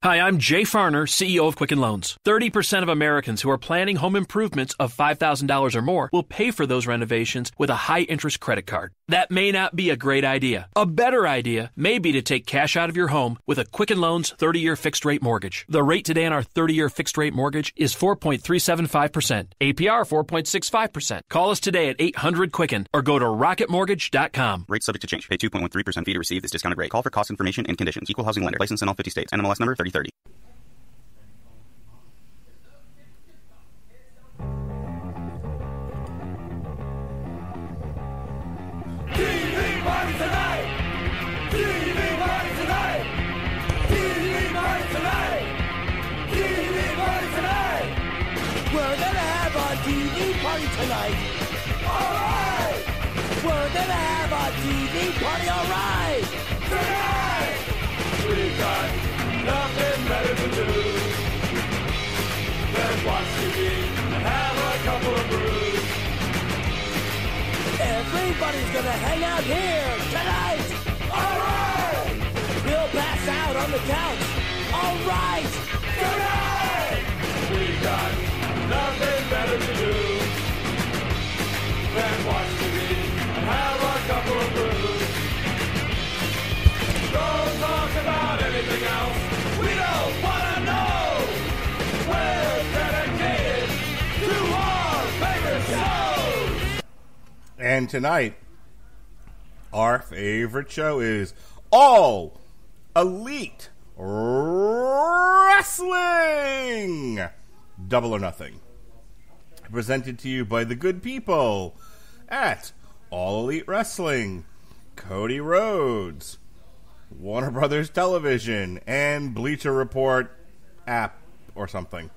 Hi, I'm Jay Farner, CEO of Quicken Loans. 30% of Americans who are planning home improvements of $5,000 or more will pay for those renovations with a high-interest credit card. That may not be a great idea. A better idea may be to take cash out of your home with a Quicken Loans 30-year fixed-rate mortgage. The rate today on our 30-year fixed-rate mortgage is 4.375%. APR 4.65%. Call us today at 800-QUICKEN or go to rocketmortgage.com. Rate subject to change. Pay 2.13% fee to receive this discounted rate. Call for cost information and conditions. Equal housing lender. License in all 50 states. NMLS number 3030. TV party tonight! TV party tonight! TV party tonight! TV party tonight! We're gonna have a TV party tonight! Alright! We're gonna have a TV party, alright! Tonight! We've got nothing better to do than watch TV and have a couple of brews. Everybody's gonna hang out here tonight. All right. We'll pass out on the couch. All right. Tonight. We got nothing better to do than watch TV and have a couple of brews. Don't talk about anything else. We don't wanna know. We're dedicated to our favorite shows. And tonight, our favorite show is All Elite Wrestling! Double or Nothing. Presented to you by the good people at All Elite Wrestling, Cody Rhodes, Warner Brothers Television, and Bleacher Report app or something.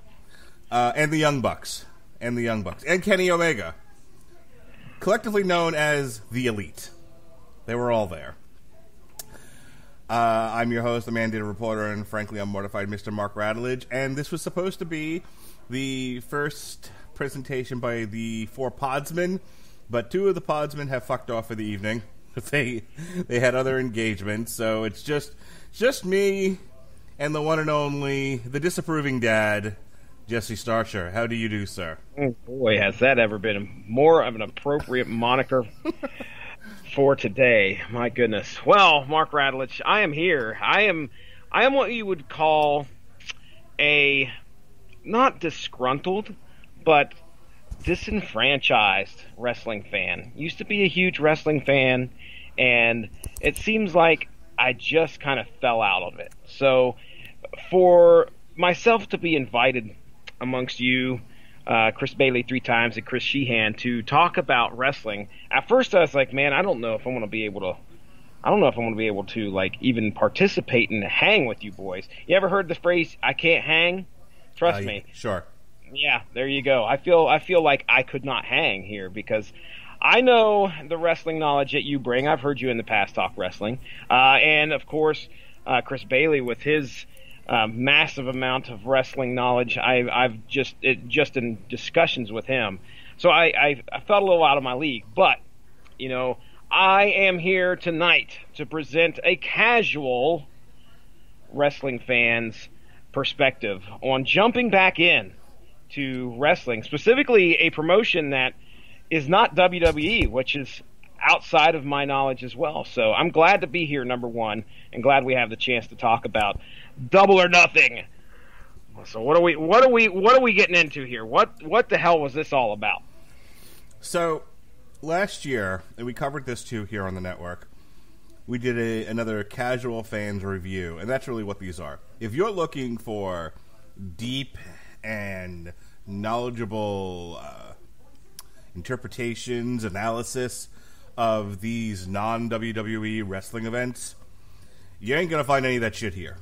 And the Young Bucks. And Kenny Omega. Collectively known as the Elite. They were all there. I'm your host, the mandated reporter, and frankly, I'm mortified, Mr. Mark Radulich. And this was supposed to be the first presentation by the four podsmen, but two of the podsmen have fucked off for the evening. They had other engagements, so it's just me and the one and only, the disapproving dad, Jesse Starcher. How do you do, sir? Oh boy, has that ever been more of an appropriate moniker for today? My goodness. Well, Mark Radulich, I am here. I am what you would call a not disgruntled, but disenfranchised wrestling fan. Used to be a huge wrestling fan, and it seems like I just kind of fell out of it. So for myself to be invited amongst you, Chris Bailey 3 times and Chris Sheehan, to talk about wrestling, at first I was like, man, I don't know if I'm going to be able to like even participate and hang with you boys. You ever heard the phrase, I can't hang? Trust me. Sure. Yeah, there you go. I feel like I could not hang here because I know the wrestling knowledge that you bring. I've heard you in the past talk wrestling. And of course, Chris Bailey with his massive amount of wrestling knowledge. I've just in discussions with him. So I felt a little out of my league, but you know, I am here tonight to present a casual wrestling fan's perspective on jumping back in to wrestling, specifically a promotion that is not WWE, which is outside of my knowledge as well. So I'm glad to be here, number one, and glad we have the chance to talk about Double or Nothing. So what are we getting into here? What the hell was this all about? So last year, and we covered this too here on the network, we did another casual fans review, and that's really what these are. If you're looking for deep and knowledgeable interpretations, analysis of these non-WWE wrestling events, you ain't going to find any of that shit here.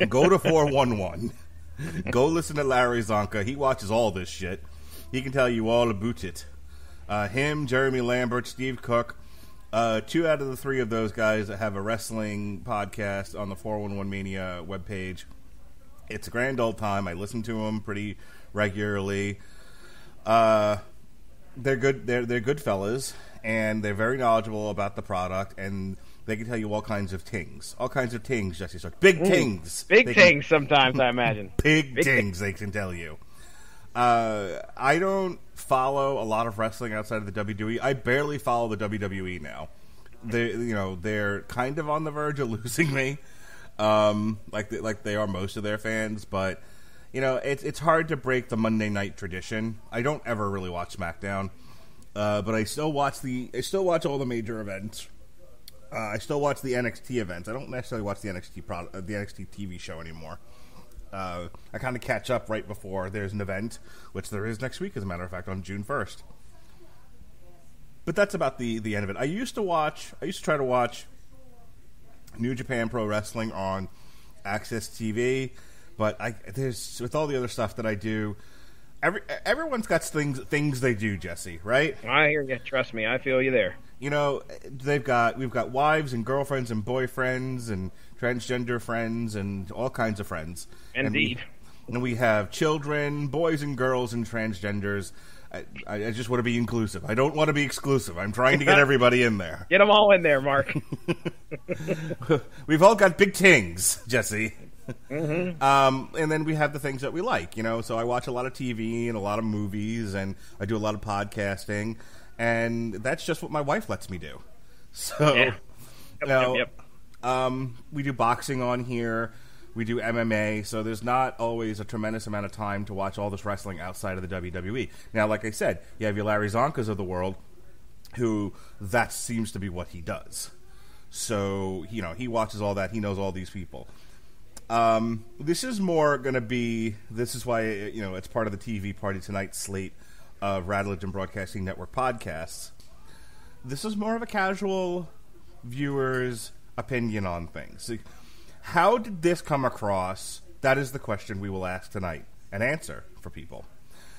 Go to 411. Go listen to Larry Zonka. He watches all this shit. He can tell you all about it. Him, Jeremy Lambert, Steve Cook, 2 out of the 3 of those guys that have a wrestling podcast on the 411 Mania webpage. It's a grand old time. I listen to them pretty regularly. They're good. They're good fellas, and they're very knowledgeable about the product, and they can tell you all kinds of tings. All kinds of tings, Jesse Stark. Big tings. Big tings sometimes, I imagine. Big tings, they can tell you. I don't follow a lot of wrestling outside of the WWE. I barely follow the WWE now. They're kind of on the verge of losing me, like they are most of their fans. But it's hard to break the Monday night tradition. I don't ever really watch SmackDown, but I still watch all the major events. I still watch the NXT events. I don't necessarily watch the NXT TV show anymore. I kind of catch up right before there's an event, which there is next week, as a matter of fact, on June 1st. But that's about the end of it. I used to try to watch New Japan Pro Wrestling on Access TV, but there's with all the other stuff that I do, everyone's got things they do, Jesse, right? I hear you. Trust me, I feel you there. We've got wives and girlfriends and boyfriends and transgender friends and all kinds of friends. Indeed. And we have children, boys and girls, and transgenders. I just want to be inclusive. I don't want to be exclusive. I'm trying to get everybody in there. Get them all in there, Mark. We've all got big tings, Jesse. Mm-hmm. And then we have the things that we like, So I watch a lot of TV and a lot of movies, and I do a lot of podcasting, and that's just what my wife lets me do. So, yeah. We do boxing on here. We do MMA, so there's not always a tremendous amount of time to watch all this wrestling outside of the WWE. Now, like I said, you have your Larry Zonkas of the world, who that seems to be what he does. So, he watches all that. He knows all these people. This is more going to be, this is why, it's part of the TV Party Tonight slate of Radledge and Broadcasting Network podcasts. This is more of a casual viewer's opinion on things. How did this come across? That is the question we will ask tonight and answer for people.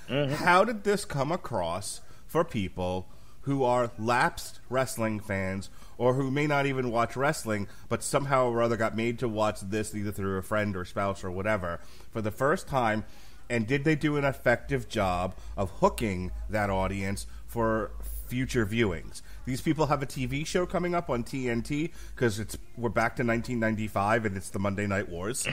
Mm-hmm. How did this come across for people who are lapsed wrestling fans or who may not even watch wrestling but somehow or other got made to watch this either through a friend or spouse or whatever for the first time? And did they do an effective job of hooking that audience for future viewings? These people have a TV show coming up on TNT because we're back to 1995 and it's the Monday Night Wars.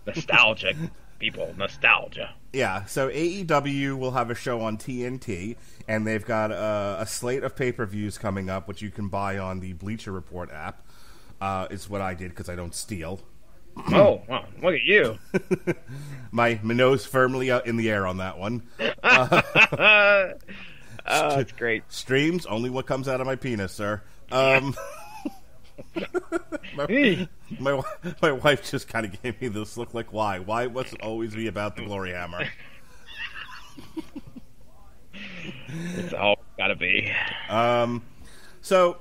Nostalgic, people. Nostalgia. Yeah, so AEW will have a show on TNT, and they've got a slate of pay-per-views coming up, which you can buy on the Bleacher Report app. It's what I did because I don't steal. Oh, wow. Look at you. My nose firmly out in the air on that one. Oh, that's great. Streams, only what comes out of my penis, sir. My wife just kind of gave me this look like, why? Why must it always be about the Glory Hammer? It's all gotta be. So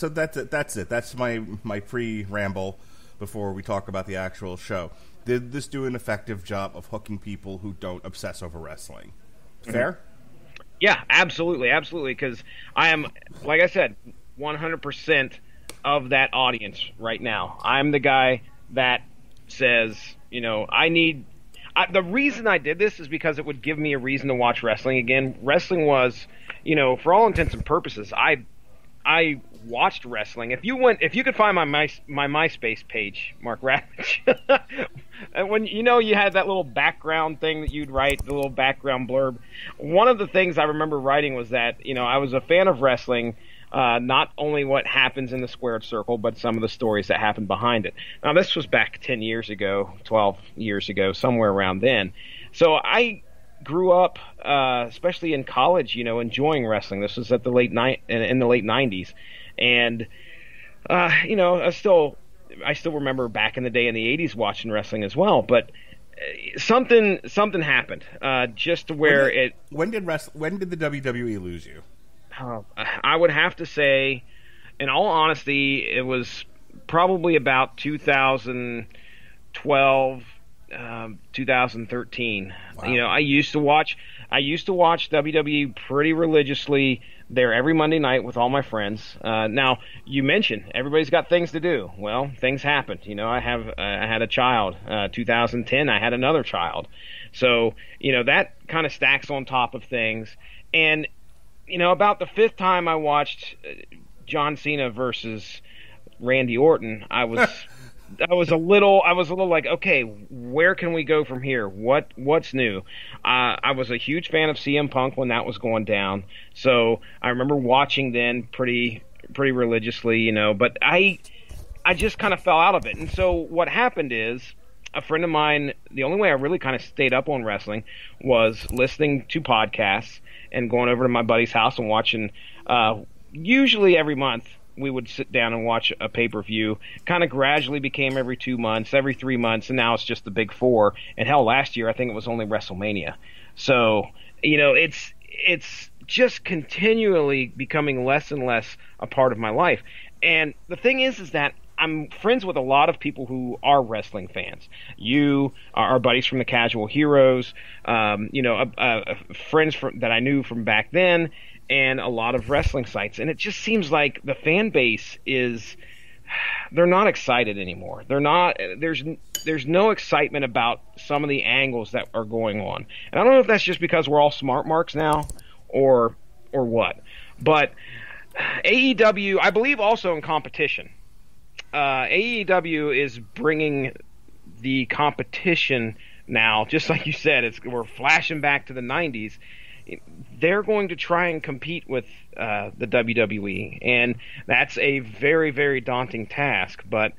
that's it. That's my pre-ramble before we talk about the actual show. Did this do an effective job of hooking people who don't obsess over wrestling? Fair? Mm-hmm. Yeah, absolutely, because I am, like I said, 100% of that audience right now. I'm the guy that says, the reason I did this is because it would give me a reason to watch wrestling again. Wrestling was, for all intents and purposes, I watched wrestling. If you could find my MySpace page, Mark Ravage, when you had that little background thing that you'd write, the little background blurb. One of the things I remember writing was that I was a fan of wrestling, not only what happens in the squared circle, but some of the stories that happen behind it. Now, this was back 10 years ago, 12 years ago, somewhere around then. So I grew up, especially in college, enjoying wrestling. This was at in the late 90s. And, I still remember back in the day in the 80s watching wrestling as well. But something happened, just to where when did the WWE lose you? I would have to say, in all honesty, it was probably about 2012, 2013. Wow. I used to watch WWE pretty religiously there every Monday night with all my friends. Now, you mentioned everybody's got things to do. Well, things happened. I had a child. 2010, I had another child. So, that kind of stacks on top of things. And, about the fifth time I watched John Cena versus Randy Orton, I was a little like, okay, where can we go from here? What's new? I was a huge fan of CM Punk when that was going down, so I remember watching then pretty religiously, but I just kind of fell out of it. And so what happened is, a friend of mine, the only way I really kind of stayed up on wrestling was listening to podcasts and going over to my buddy's house and watching, usually every month we would sit down and watch a pay-per-view. Kind of gradually became every 2 months, every 3 months, and now it's just the big four. And hell, last year I think it was only WrestleMania. So, it's just continually becoming less and less a part of my life. And the thing is that I'm friends with a lot of people who are wrestling fans. You are buddies from the Casual Heroes, friends that I knew from back then, and a lot of wrestling sites. And it just seems like the fan base they're not excited anymore. There's no excitement about some of the angles that are going on. And I don't know if that's just because we're all smart marks now or what. But AEW, I believe also in competition. AEW is bringing the competition now, just like you said, we're flashing back to the 90s. They're going to try and compete with the WWE, and that's a very, very daunting task. But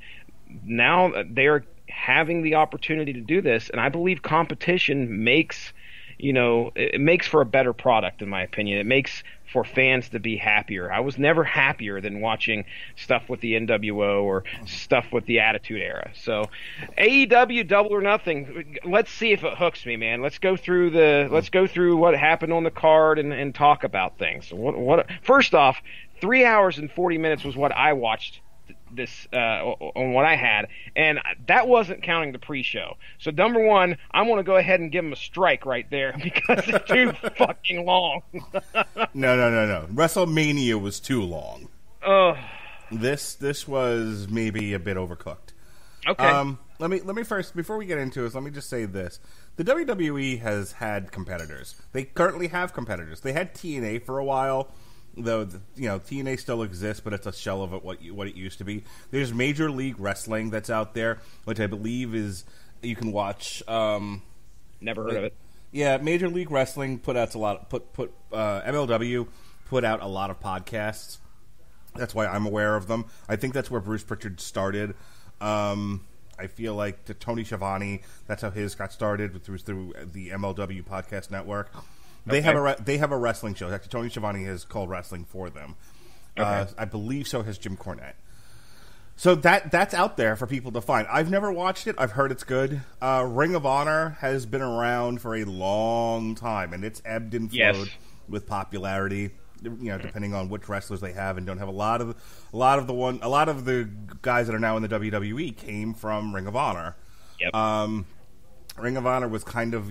now they're having the opportunity to do this, and I believe competition makes for a better product, in my opinion. It makes for fans to be happier. I was never happier than watching stuff with the NWO or stuff with the Attitude Era. So AEW Double or Nothing, let's see if it hooks me, man. Let's go through what happened on the card and talk about things. First off, 3 hours and 40 minutes was what I watched this on what I had, and that wasn't counting the pre-show. So number one, I'm going to go ahead and give him a strike right there because it's too fucking long. No. WrestleMania was too long. Oh, this was maybe a bit overcooked. Okay. Let me first, before we get into it, let me just say this: the WWE has had competitors. They currently have competitors. They had TNA for a while. Though TNA still exists, but it's a shell of what it used to be. There's Major League Wrestling that's out there, which I believe you can watch. Never heard of it. Yeah, Major League Wrestling put out MLW put out a lot of podcasts. That's why I'm aware of them. I think that's where Bruce Pritchard started. I feel like Tony Schiavone, that's how his got started through the MLW podcast network. They have a wrestling show. Actually, Tony Schiavone has called wrestling for them. Okay. I believe so has Jim Cornette. So that's out there for people to find. I've never watched it. I've heard it's good. Ring of Honor has been around for a long time, and it's ebbed and flowed with popularity. Depending on which wrestlers they have and don't have. A lot of the guys that are now in the WWE came from Ring of Honor. Yep. Ring of Honor was kind of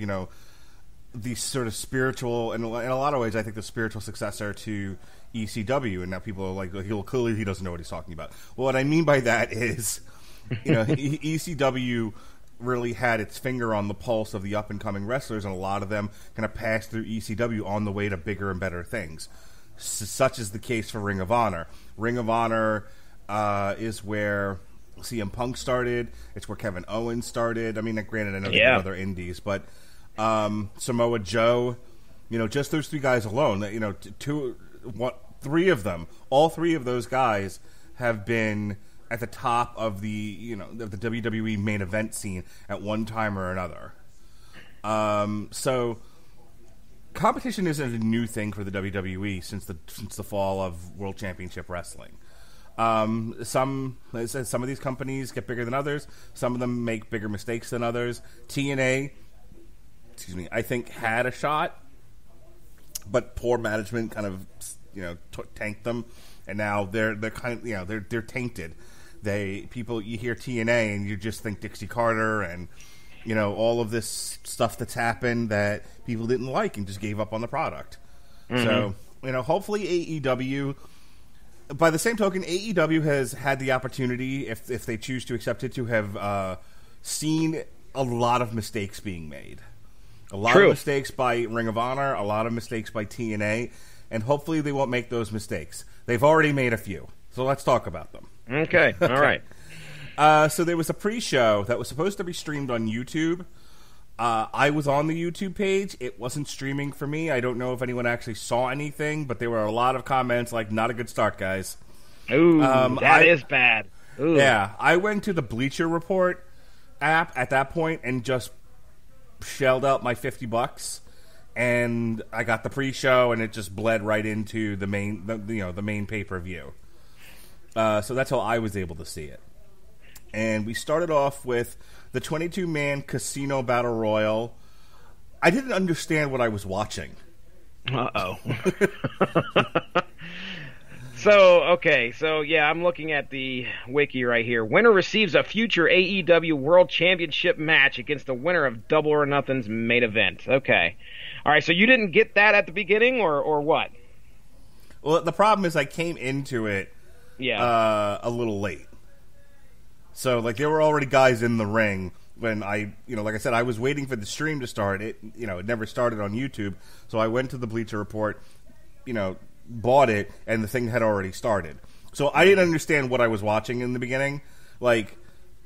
the sort of spiritual, and in a lot of ways, I think the spiritual successor to ECW. And now people are like, clearly he doesn't know what he's talking about. Well, what I mean by that is, ECW really had its finger on the pulse of the up and coming wrestlers, and a lot of them kind of passed through ECW on the way to bigger and better things. Such is the case for Ring of Honor. Ring of Honor is where CM Punk started. It's where Kevin Owens started. I mean, granted, I know they have other indies, but Samoa Joe, just those three guys alone, three of them, all three of those guys have been at the top of the WWE main event scene at one time or another. So competition isn't a new thing for the WWE since the fall of World Championship Wrestling. Some of these companies get bigger than others. Some of them make bigger mistakes than others. TNA, I think had a shot, but poor management kind of tanked them, and now they're kind of they're tainted. You hear TNA and you just think Dixie Carter and all of this stuff that's happened that people didn't like and just gave up on the product. Mm-hmm. So hopefully AEW. By the same token, AEW has had the opportunity, if they choose to accept it, to have seen a lot of mistakes being made. A lot of mistakes by Ring of Honor, a lot of mistakes by TNA. and hopefully they won't make those mistakes. They've already made a few, so let's talk about them. Okay, all right. So there was a pre-show that was supposed to be streamed on YouTube. I was on the YouTube page. It wasn't streaming for me. I don't know if anyone actually saw anything, but there were a lot of comments like, not a good start, guys. Ooh, that is bad. Ooh. Yeah, I went to the Bleacher Report app at that point and just shelled out my $50, and I got the pre-show, and it just bled right into the main pay-per-view. So that's how I was able to see it. And we started off with the 22-man Casino Battle Royal. I didn't understand what I was watching. Uh-oh. So yeah, I'm looking at the wiki right here. Winner receives a future AEW World Championship match against the winner of Double or Nothing's main event. Okay. All right, so you didn't get that at the beginning, or what? Well, the problem is I came into it a little late. So, like, there were already guys in the ring when like I said, I was waiting for the stream to start. It never started on YouTube. So I went to the Bleacher Report, bought it, and the thing had already started. So I didn't understand what I was watching in the beginning. Like,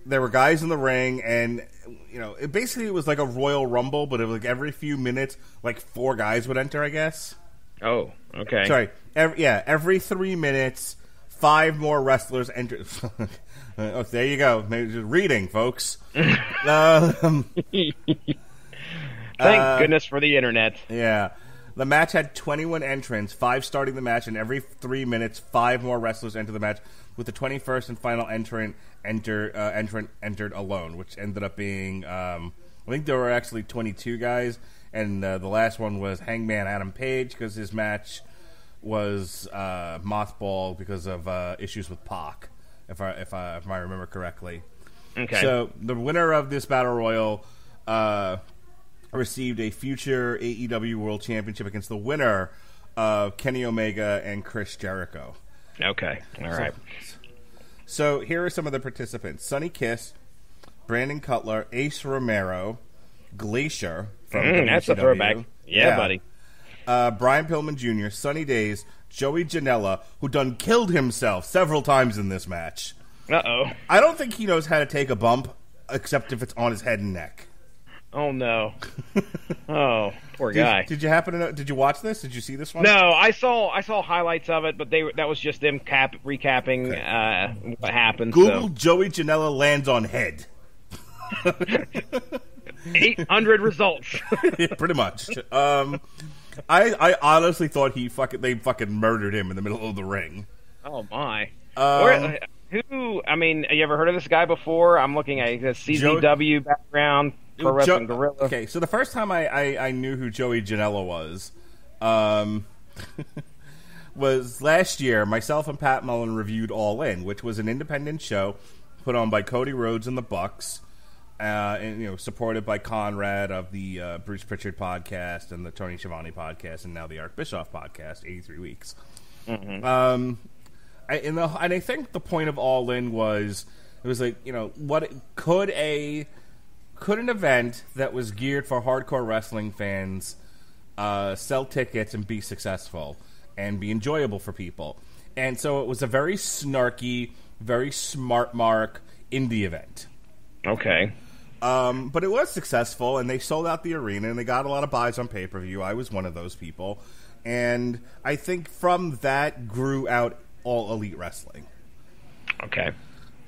there were guys in the ring, and, it was like a Royal Rumble, but it was like every few minutes, like 4 guys would enter, I guess. Oh, okay. Sorry. Every 3 minutes, 5 more wrestlers enter. Oh, there you go. Reading, folks. Thank goodness for the internet. Yeah. The match had 21 entrants, 5 starting the match, and every 3 minutes, 5 more wrestlers enter the match, with the 21st and final entrant entered alone, which ended up being, I think there were actually 22 guys, and the last one was Hangman Adam Page, because his match was mothballed because of issues with Pac, if I remember correctly. Okay. So the winner of this battle royal received a future AEW World Championship against the winner of Kenny Omega and Chris Jericho. Okay. All right. So here are some of the participants: Sonny Kiss, Brandon Cutler, Ace Romero, Glacier from that's a throwback. Yeah, buddy. Brian Pillman Jr., Sunny Days, Joey Janela, who done killed himself several times in this match. Uh-oh. I don't think he knows how to take a bump, except if it's on his head and neck. Oh, no. Oh, poor guy. Did you happen to know? Did you watch this? Did you see this one? No, I saw highlights of it, but that was just them recapping what happened. Google Joey Janela lands on head. 800 results. Yeah, pretty much. I honestly thought they fucking murdered him in the middle of the ring. Oh my! Who? I mean, you ever heard of this guy before? I'm looking at his CZW background, Pro Wrestling Guerrilla. Okay, so the first time I knew who Joey Janela was, was last year. Myself and Pat Mullen reviewed All In, which was an independent show put on by Cody Rhodes and the Bucks. And supported by Conrad of the Bruce Pritchard podcast and the Tony Schiavone podcast, and now the Art Bischoff podcast, 83 Weeks. Mm-hmm. I think the point of All In was, it was like, what could an event that was geared for hardcore wrestling fans sell tickets and be successful and be enjoyable for people? And so it was a very snarky, very smart mark indie event. Okay. But it was successful, and they sold out the arena, and they got a lot of buys on pay-per-view. I was one of those people. And I think from that grew out All Elite Wrestling. Okay.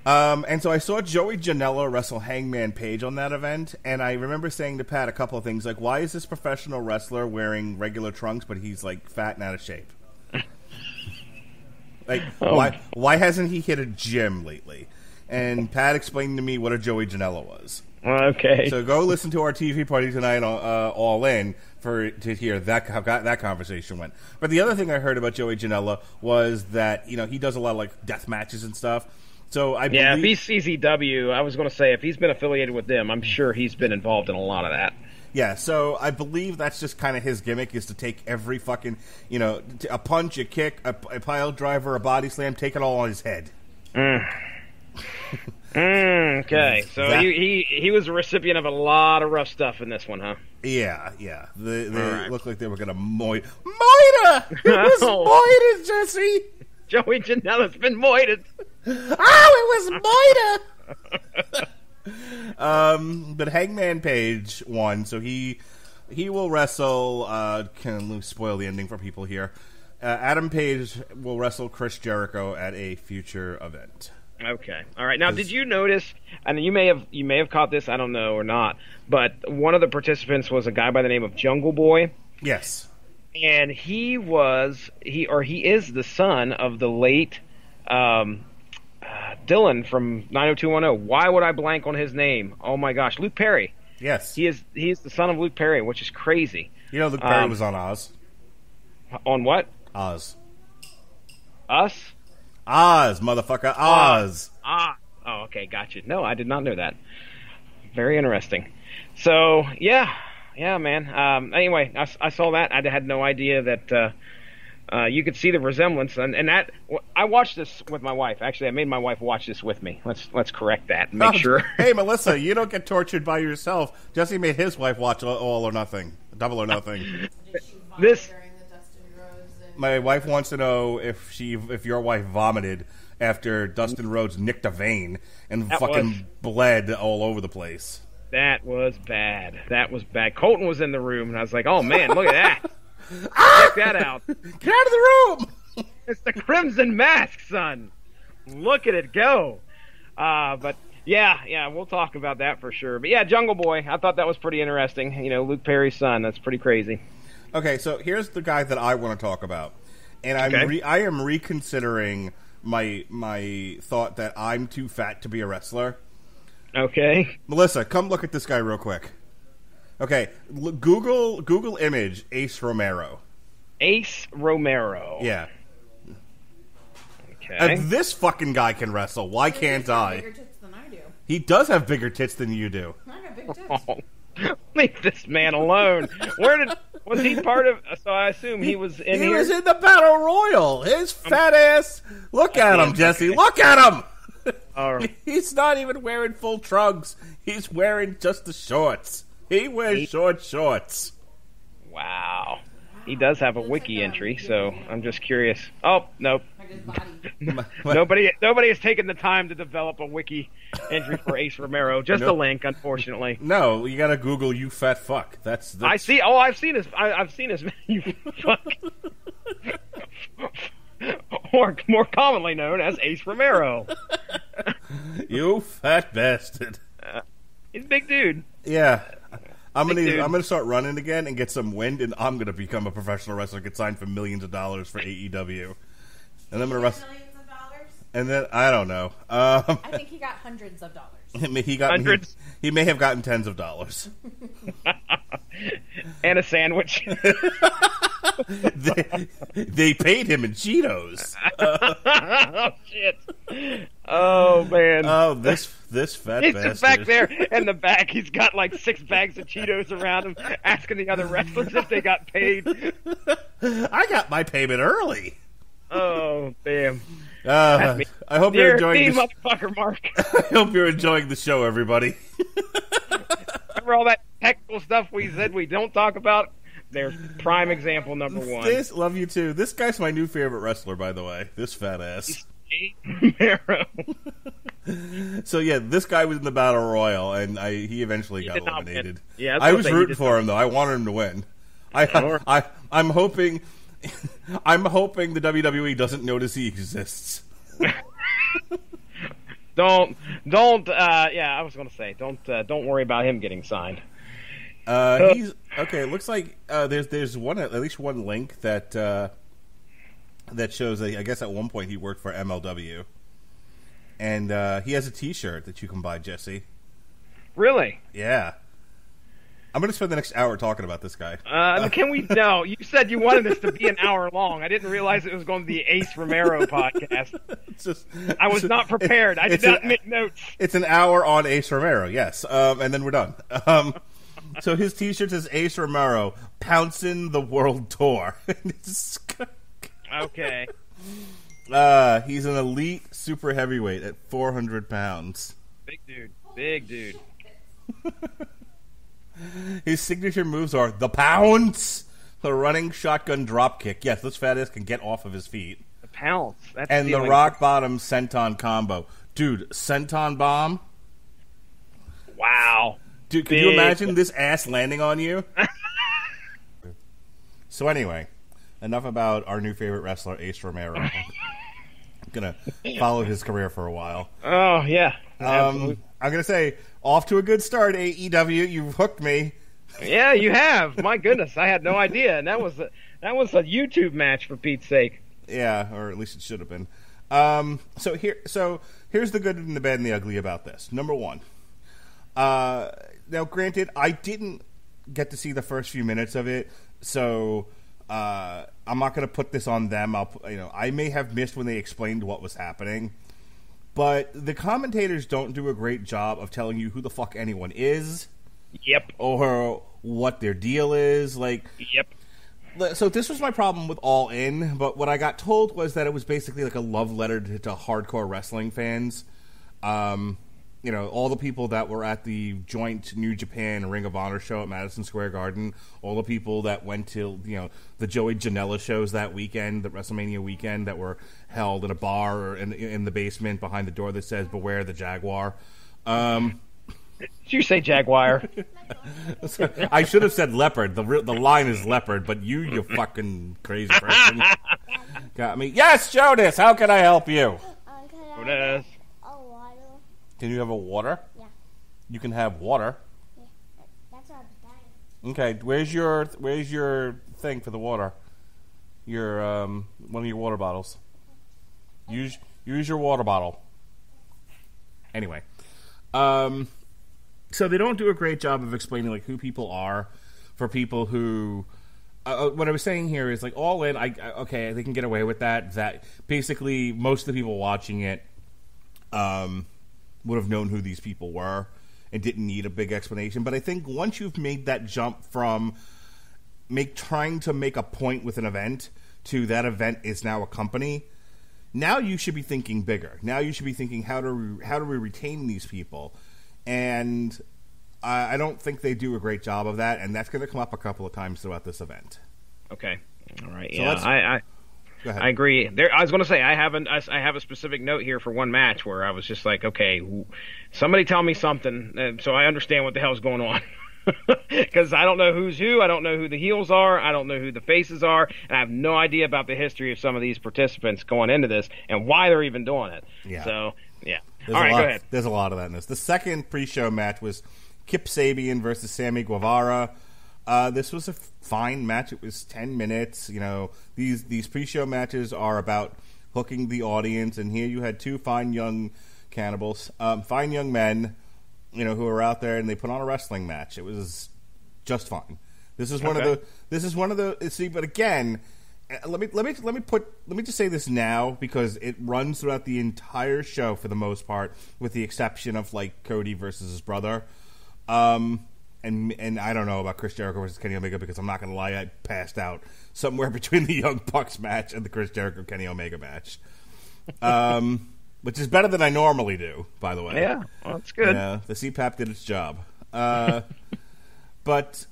And so I saw Joey Janela wrestle Hangman Page on that event, and I remember saying to Pat a couple of things, like, why is this professional wrestler wearing regular trunks, but he's, like, fat and out of shape? Like, why hasn't he hit a gym lately? And Pat explained to me what a Joey Janela was. Okay. So go listen to our TV party tonight on All In to hear how that conversation went. But the other thing I heard about Joey Janela was that he does a lot of like death matches and stuff. So if he's CZW, I was going to say if he's been affiliated with them, I'm sure he's been involved in a lot of that. Yeah, so I believe that's just kind of his gimmick, is to take every fucking a punch, a kick, a pile driver, a body slam, take it all on his head. Okay, so he was a recipient of a lot of rough stuff in this one, huh? Yeah. They right. looked like they were going to Moira! It was Moira, Jesse! Joey Janela's been moited. Oh, it was Moira! But Hangman Page won, so he will wrestle. Can we spoil the ending for people here? Adam Page will wrestle Chris Jericho at a future event. Okay. All right. Now, did you notice? And you may have caught this. I don't know or not. But one of the participants was a guy by the name of Jungle Boy. Yes. And he is the son of the late Dylan from 90210. Why would I blank on his name? Oh my gosh, Luke Perry. Yes. He's the son of Luke Perry, which is crazy. You know, Luke Perry was on Oz. On what? Oz. Us? Oz, motherfucker, Oz. Oh, okay, gotcha. No, I did not know that. Very interesting. So, yeah, man. Anyway, I saw that. I had no idea that you could see the resemblance, and that I watched this with my wife. Actually, I made my wife watch this with me. Let's correct that. And make sure. Hey, Melissa, you don't get tortured by yourself. Jesse made his wife watch All or Nothing, Double or Nothing. This. My wife wants to know if your wife vomited after Dustin Rhodes nicked a vein and bled all over the place. That was bad. Colton was in the room, and I was like, "Oh man, look at that! Check that out! Get out of the room! It's the Crimson Mask, son. Look at it go!" But yeah, we'll talk about that for sure. But yeah, Jungle Boy, I thought that was pretty interesting. You know, Luke Perry's son. That's pretty crazy. Okay, so here's the guy that I want to talk about, and I am reconsidering my thought that I'm too fat to be a wrestler. Okay, Melissa, come look at this guy real quick. Okay, Google image Ace Romero. Ace Romero. Yeah. Okay. This fucking guy can wrestle. Why can't I? Bigger tits than I do. He does have bigger tits than you do. I got big tits. Oh. Leave this man alone. Was he part of? So I assume he was in here. He was in the Battle Royal. His fat ass. Look at him, Jesse. Look at him. He's not even wearing full trunks. He's wearing just the shorts. He wears short shorts. Wow. He does have a wiki entry, so I'm just curious. Oh, nope. Nobody has taken the time to develop a wiki entry for Ace Romero. Just a link, unfortunately. No, you gotta Google "you fat fuck." That's... I see. Oh, I've seen his. I've seen his. You fuck. Or more commonly known as Ace Romero. You fat bastard. He's a big dude. Yeah. I'm gonna start running again and get some wind, and I'm gonna become a professional wrestler, get signed for millions of dollars for AEW, and I'm gonna wrestle. Millions of dollars? And then I don't know. I think he got hundreds of dollars. Hundreds. He may have gotten tens of dollars. And a sandwich. They paid him in Cheetos. Oh shit! Oh man! Oh, this fat he's bastard. just back there in the back. He's got like 6 bags of Cheetos around him, asking the other wrestlers if they got paid. I got my payment early. Oh damn! I hope you're enjoying this motherfucker, Mark. I hope you're enjoying the show, everybody. Remember all that technical stuff we said we don't talk about? There's prime example number 1. Love you too. This guy's my new favorite wrestler, by the way. This fat ass. Romero. So yeah, this guy was in the Battle Royal, and he eventually got eliminated. Yeah, I was rooting for him though. I wanted him to win. I'm hoping the WWE doesn't notice he exists. Don't. I was going to say, don't worry about him getting signed. He's okay. It looks like there's at least one link that shows that I guess at one point he worked for MLW, and he has a T-shirt that you can buy, Jesse. Really? Yeah. I'm going to spend the next hour talking about this guy. Can we? No, you said you wanted this to be an hour long. I didn't realize it was going to be Ace Romero podcast. I was not prepared. I did not make notes. It's an hour on Ace Romero, yes, and then we're done. So his T-shirt says Ace Romero pouncing the world tour. Okay. He's an elite super heavyweight at 400 pounds. Big dude. Big dude. His signature moves are the pounce, the running shotgun drop kick. Yes, this fat ass can get off of his feet. The pounce. That's and the rock bottom senton combo. Dude, senton bomb. Wow. Dude, could you imagine this ass landing on you? So anyway, enough about our new favorite wrestler, Ace Romero. I'm going to follow his career for a while. Oh, yeah. I'm going to say, off to a good start, AEW. You've hooked me. Yeah, you have. My goodness, I had no idea. And that was a YouTube match, for Pete's sake. Yeah, or at least it should have been. So here's the good and the bad and the ugly about this. Number one. Now, granted, I didn't get to see the first few minutes of it, so I'm not going to put this on them. I may have missed when they explained what was happening, but the commentators don't do a great job of telling you who the fuck anyone is. Yep. Or what their deal is. Yep. So this was my problem with All In, but what I got told was that it was basically like a love letter to hardcore wrestling fans. All the people that were at the joint New Japan Ring of Honor show at Madison Square Garden, all the people that went to, the Joey Janela shows that weekend, the WrestleMania weekend, that were held in a bar or in the basement behind the door that says, "Beware the Jaguar." Did you say Jaguar? I should have said leopard. The line is leopard, but you fucking crazy person got me. Yes, Jonas, how can I help you? Jonas. Can you have a water? Yeah. You can have water. Yeah. That's what I'm dying. Okay, where's your thing for the water? Your one of your water bottles. Use your water bottle. Anyway, so they don't do a great job of explaining like who people are for people who. What I was saying here is like All In. Okay, they can get away with that. That basically most of the people watching it. Would have known who these people were and didn't need a big explanation. But I think once you've made that jump from trying to make a point with an event to that event is now a company, now you should be thinking bigger. Now you should be thinking how do we retain these people? And I don't think they do a great job of that, and that's going to come up a couple of times throughout this event. Okay. All right. So Yeah, go ahead. I agree. I was going to say I have a specific note here for one match where I was just like, okay, somebody tell me something so I understand what the hell's going on. Because I don't know who's who. I don't know who the heels are. I don't know who the faces are. And I have no idea about the history of some of these participants going into this and why they're even doing it. Yeah. So, yeah. All right, go ahead. There's a lot of that in this. The second pre-show match was Kip Sabian versus Sammy Guevara. This was a fine match. It was 10 minutes. These pre-show matches are about hooking the audience, and here you had two fine young cannibals, fine young men, who are out there, and they put on a wrestling match. It was just fine. This is one of the. See, but again, let me just say this now because it runs throughout the entire show for the most part, with the exception of like Cody versus his brother. And I don't know about Chris Jericho versus Kenny Omega because I'm not going to lie, I passed out somewhere between the Young Bucks match and the Chris Jericho-Kenny Omega match. Which is better than I normally do, by the way. Yeah, well, that's good. Yeah, the CPAP did its job. But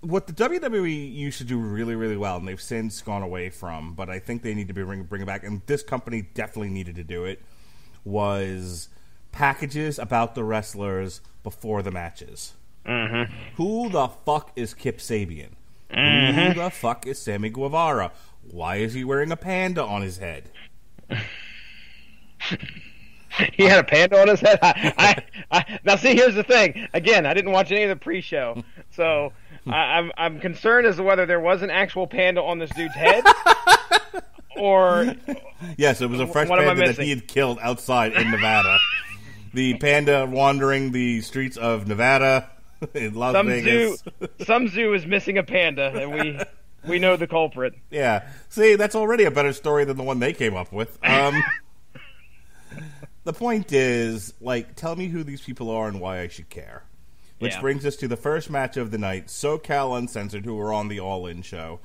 what the WWE used to do really, really well, and they've since gone away from, but I think they need to bring it back, and this company definitely needed to do it, was packages about the wrestlers before the matches. Mm-hmm. Who the fuck is Kip Sabian? Mm-hmm. Who the fuck is Sammy Guevara? Why is he wearing a panda on his head? He had a panda on his head? Now, see, here's the thing. Again, I didn't watch any of the pre-show, so I'm concerned as to whether there was an actual panda on this dude's head, or... Yes, it was a fresh panda that he had killed outside in Nevada. The panda wandering the streets of Nevada in Las Vegas. Some zoo is missing a panda, and we know the culprit. Yeah. See, that's already a better story than the one they came up with. The point is, tell me who these people are and why I should care. Which brings us to the first match of the night, SoCal Uncensored, who were on the All In show,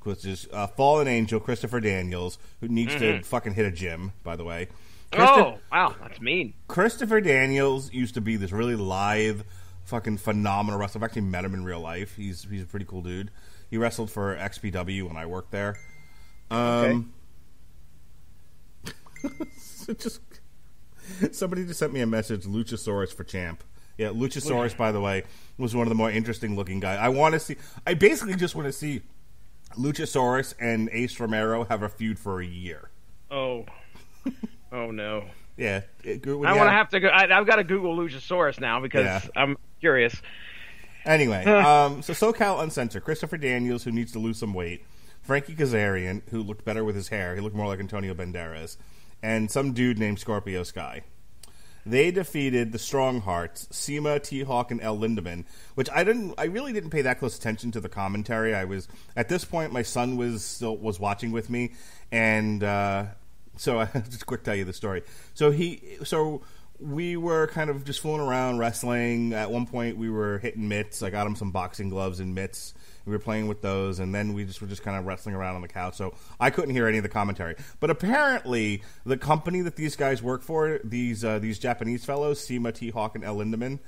which is Fallen Angel Christopher Daniels, who needs to fucking hit a gym, by the way. Oh, wow, that's mean. Christopher Daniels used to be this really lithe, fucking phenomenal wrestler. I've actually met him in real life. He's a pretty cool dude. He wrestled for XPW when I worked there. Okay. Somebody just sent me a message, Luchasaurus for champ. Yeah, Luchasaurus, by the way, was one of the more interesting looking guys. I basically just want to see Luchasaurus and Ace Romero have a feud for a year. Oh no. Yeah. I've got to Google Luchasaurus now because I'm curious. Anyway, so SoCal Uncensored, Christopher Daniels, who needs to lose some weight, Frankie Kazarian, who looked better with his hair, he looked more like Antonio Banderas, and some dude named Scorpio Sky. They defeated the Strong Hearts, Seema, T-Hawk, and El Lindemann, which I really didn't pay that close attention to the commentary. At this point, my son was watching with me, and so I just quick tell you the story. So we were kind of just fooling around wrestling. At one point, we were hitting mitts. I got him some boxing gloves and mitts. We were playing with those, and then we were just kind of wrestling around on the couch. So I couldn't hear any of the commentary. But apparently, the company that these guys work for, these Japanese fellows, Seema, T-Hawk, and El Lindemann,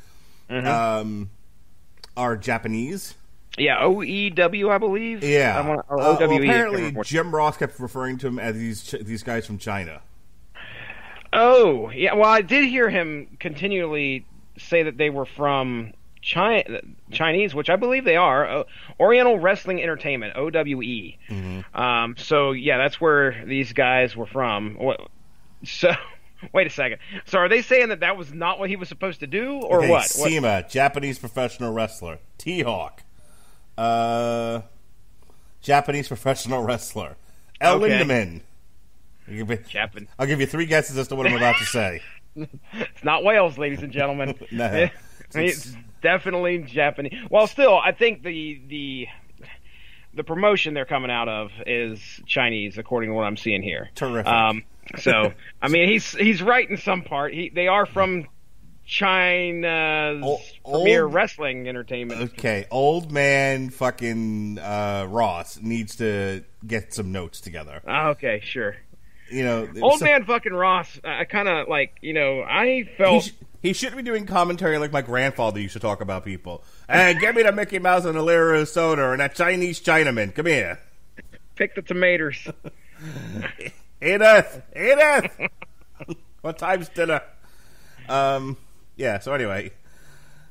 are Japanese. Yeah, OEW, I believe. Yeah. OWE. Well, apparently, Jim Ross kept referring to them as these guys from China. Oh, yeah. Well, I did hear him continually say that they were from Chinese, which I believe they are. Oriental Wrestling Entertainment, OWE. So, yeah, that's where these guys were from. So, wait a second. So, are they saying that was not what he was supposed to do, or what? Seema, Japanese professional wrestler. T-Hawk, Japanese professional wrestler. El Lindemann. I'll give you 3 guesses as to what I'm about to say. It's not Wales, ladies and gentlemen. No. It's definitely Japanese. Well, still, I think the promotion they're coming out of is Chinese, according to what I'm seeing here. Terrific. So, I mean, he's right in some part. They are from China's premier wrestling entertainment. Okay, old man fucking Ross needs to get some notes together. Okay, sure. Old man fucking Ross, I kind of I felt... He shouldn't be doing commentary like my grandfather used to talk about people. Hey, give me the Mickey Mouse and the lira of soda and that Chinese Chinaman. Come here. Pick the tomatoes. Edith! What time's dinner? Yeah, so anyway.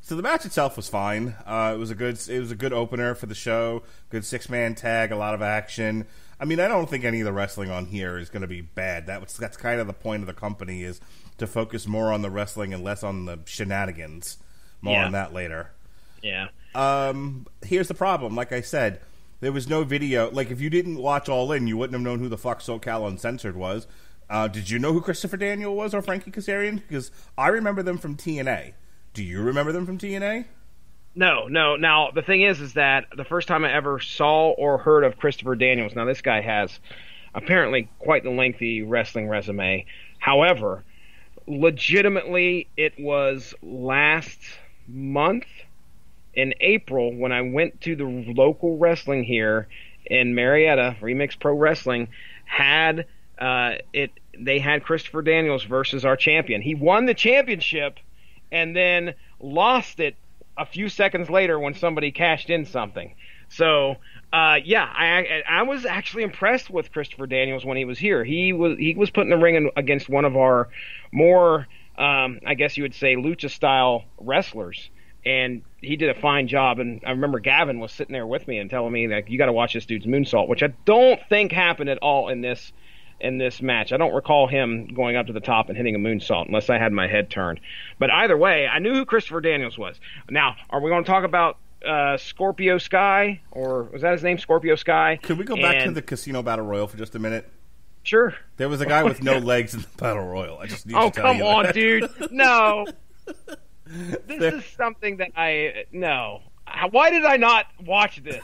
So the match itself was fine. It was a good opener for the show. Good 6-man tag, a lot of action. I mean, I don't think any of the wrestling on here is going to be bad. That's kind of the point of the company, is to focus more on the wrestling and less on the shenanigans. More on that later. Yeah. Here's the problem. Like I said, there was no video. Like, if you didn't watch All In, you wouldn't have known who the fuck SoCal Uncensored was. Did you know who Christopher Daniel was or Frankie Kazarian? Because I remember them from TNA. Do you remember them from TNA? No. Now, the thing is that the first time I ever saw or heard of Christopher Daniels, now this guy has apparently quite the lengthy wrestling resume. However, legitimately, it was last month in April when I went to the local wrestling here in Marietta, Remix Pro Wrestling, they had Christopher Daniels versus our champion. He won the championship and then lost it a few seconds later when somebody cashed in something. So, I was actually impressed with Christopher Daniels when he was here. He was put in the ring against one of our more, I guess you would say, lucha-style wrestlers, and he did a fine job. And I remember Gavin was sitting there with me and telling me that you got to watch this dude's moonsault, which I don't think happened at all in this match. I don't recall him going up to the top and hitting a moonsault unless I had my head turned. But either way, I knew who Christopher Daniels was. Now, are we going to talk about Scorpio Sky, or was that his name, Scorpio Sky? Could we go back to the Casino Battle Royal for just a minute? Sure. There was a guy with no legs in the Battle Royal. I just need to tell you. Oh, come on, dude. No. This is something that no. Why did I not watch this?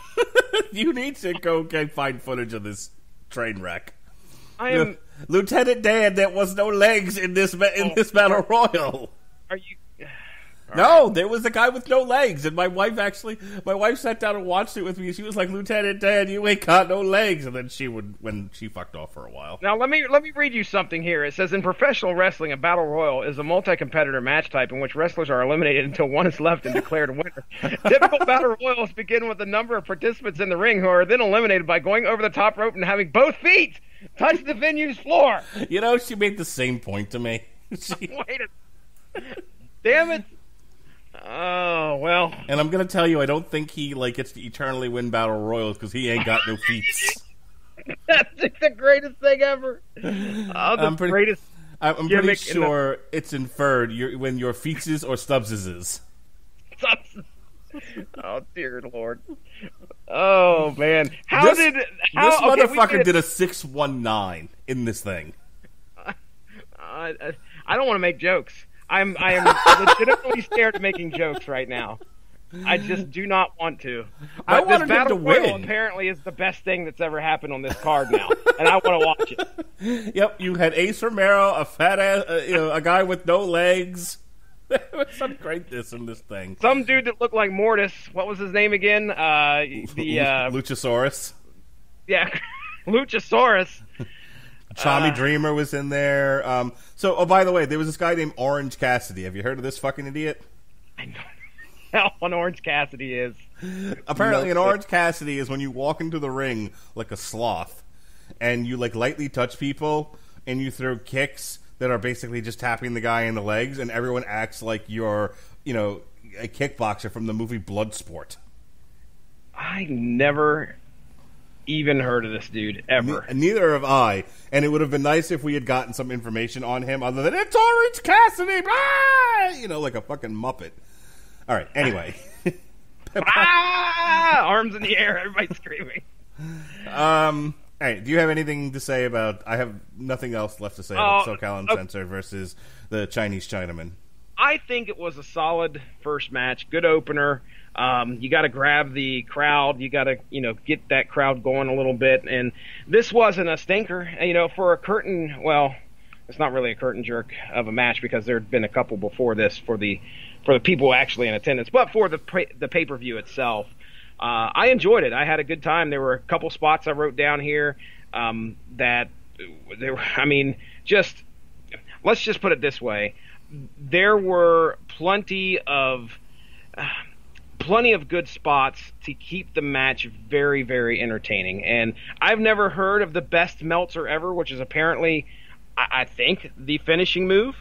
You need to go find footage of this train wreck. Lieutenant Dan, there was no legs in this Battle Royal. No, there was a guy with no legs, and my wife sat down and watched it with me. She was like, "Lieutenant Dan, you ain't got no legs," and then when she fucked off for a while. Now let me read you something here. It says in professional wrestling, a battle royal is a multi-competitor match type in which wrestlers are eliminated until one is left and declared a winner. Typical battle royals begin with a number of participants in the ring who are then eliminated by going over the top rope and having both feet touch the venue's floor. You know, she made the same point to me. Damn it. Oh, well. And I'm going to tell you, I don't think he gets to eternally win battle royals because he ain't got no feet. That's the greatest thing ever. I'm pretty sure it's inferred when your feetses or stubses is. Oh, dear Lord. Oh, man. This motherfucker did a 619 in this thing. I don't want to make jokes. I am legitimately scared of making jokes right now. I just do not want to. I But wanted this Battle him to Royal win. apparently is the best thing that's ever happened on this card now, and I want to watch it. Yep, you had Ace Romero, a fat ass, a guy with no legs. There was some greatness in this thing. Some dude that looked like Mortis. What was his name again? Luchasaurus. Yeah, Luchasaurus. Tommy Dreamer was in there. By the way, there was this guy named Orange Cassidy. Have you heard of this fucking idiot? I know how an Orange Cassidy is. Apparently, an Orange Cassidy is when you walk into the ring like a sloth, and you lightly touch people, and you throw kicks that are basically just tapping the guy in the legs, and everyone acts like you're, a kickboxer from the movie Bloodsport. I never even heard of this dude ever. Neither have I, and it would have been nice if we had gotten some information on him other than it's Orange Cassidy, like a fucking Muppet. All right, anyway. Arms in the air, everybody's screaming. All right, do you have anything to say about... I have nothing else left to say about SoCal Uncensored versus the Chinese Chinaman. I think it was a solid first match, good opener. You got to grab the crowd. You got to, get that crowd going a little bit. And this wasn't a stinker, for a curtain. Well, it's not really a curtain jerk of a match because there had been a couple before this for the people actually in attendance, but for the pay-per-view itself. I enjoyed it. I had a good time. There were a couple spots I wrote down here that they were. Let's just put it this way: there were plenty of good spots to keep the match very, very entertaining. And I've never heard of the best Meltzer ever, which is apparently, I think, the finishing move.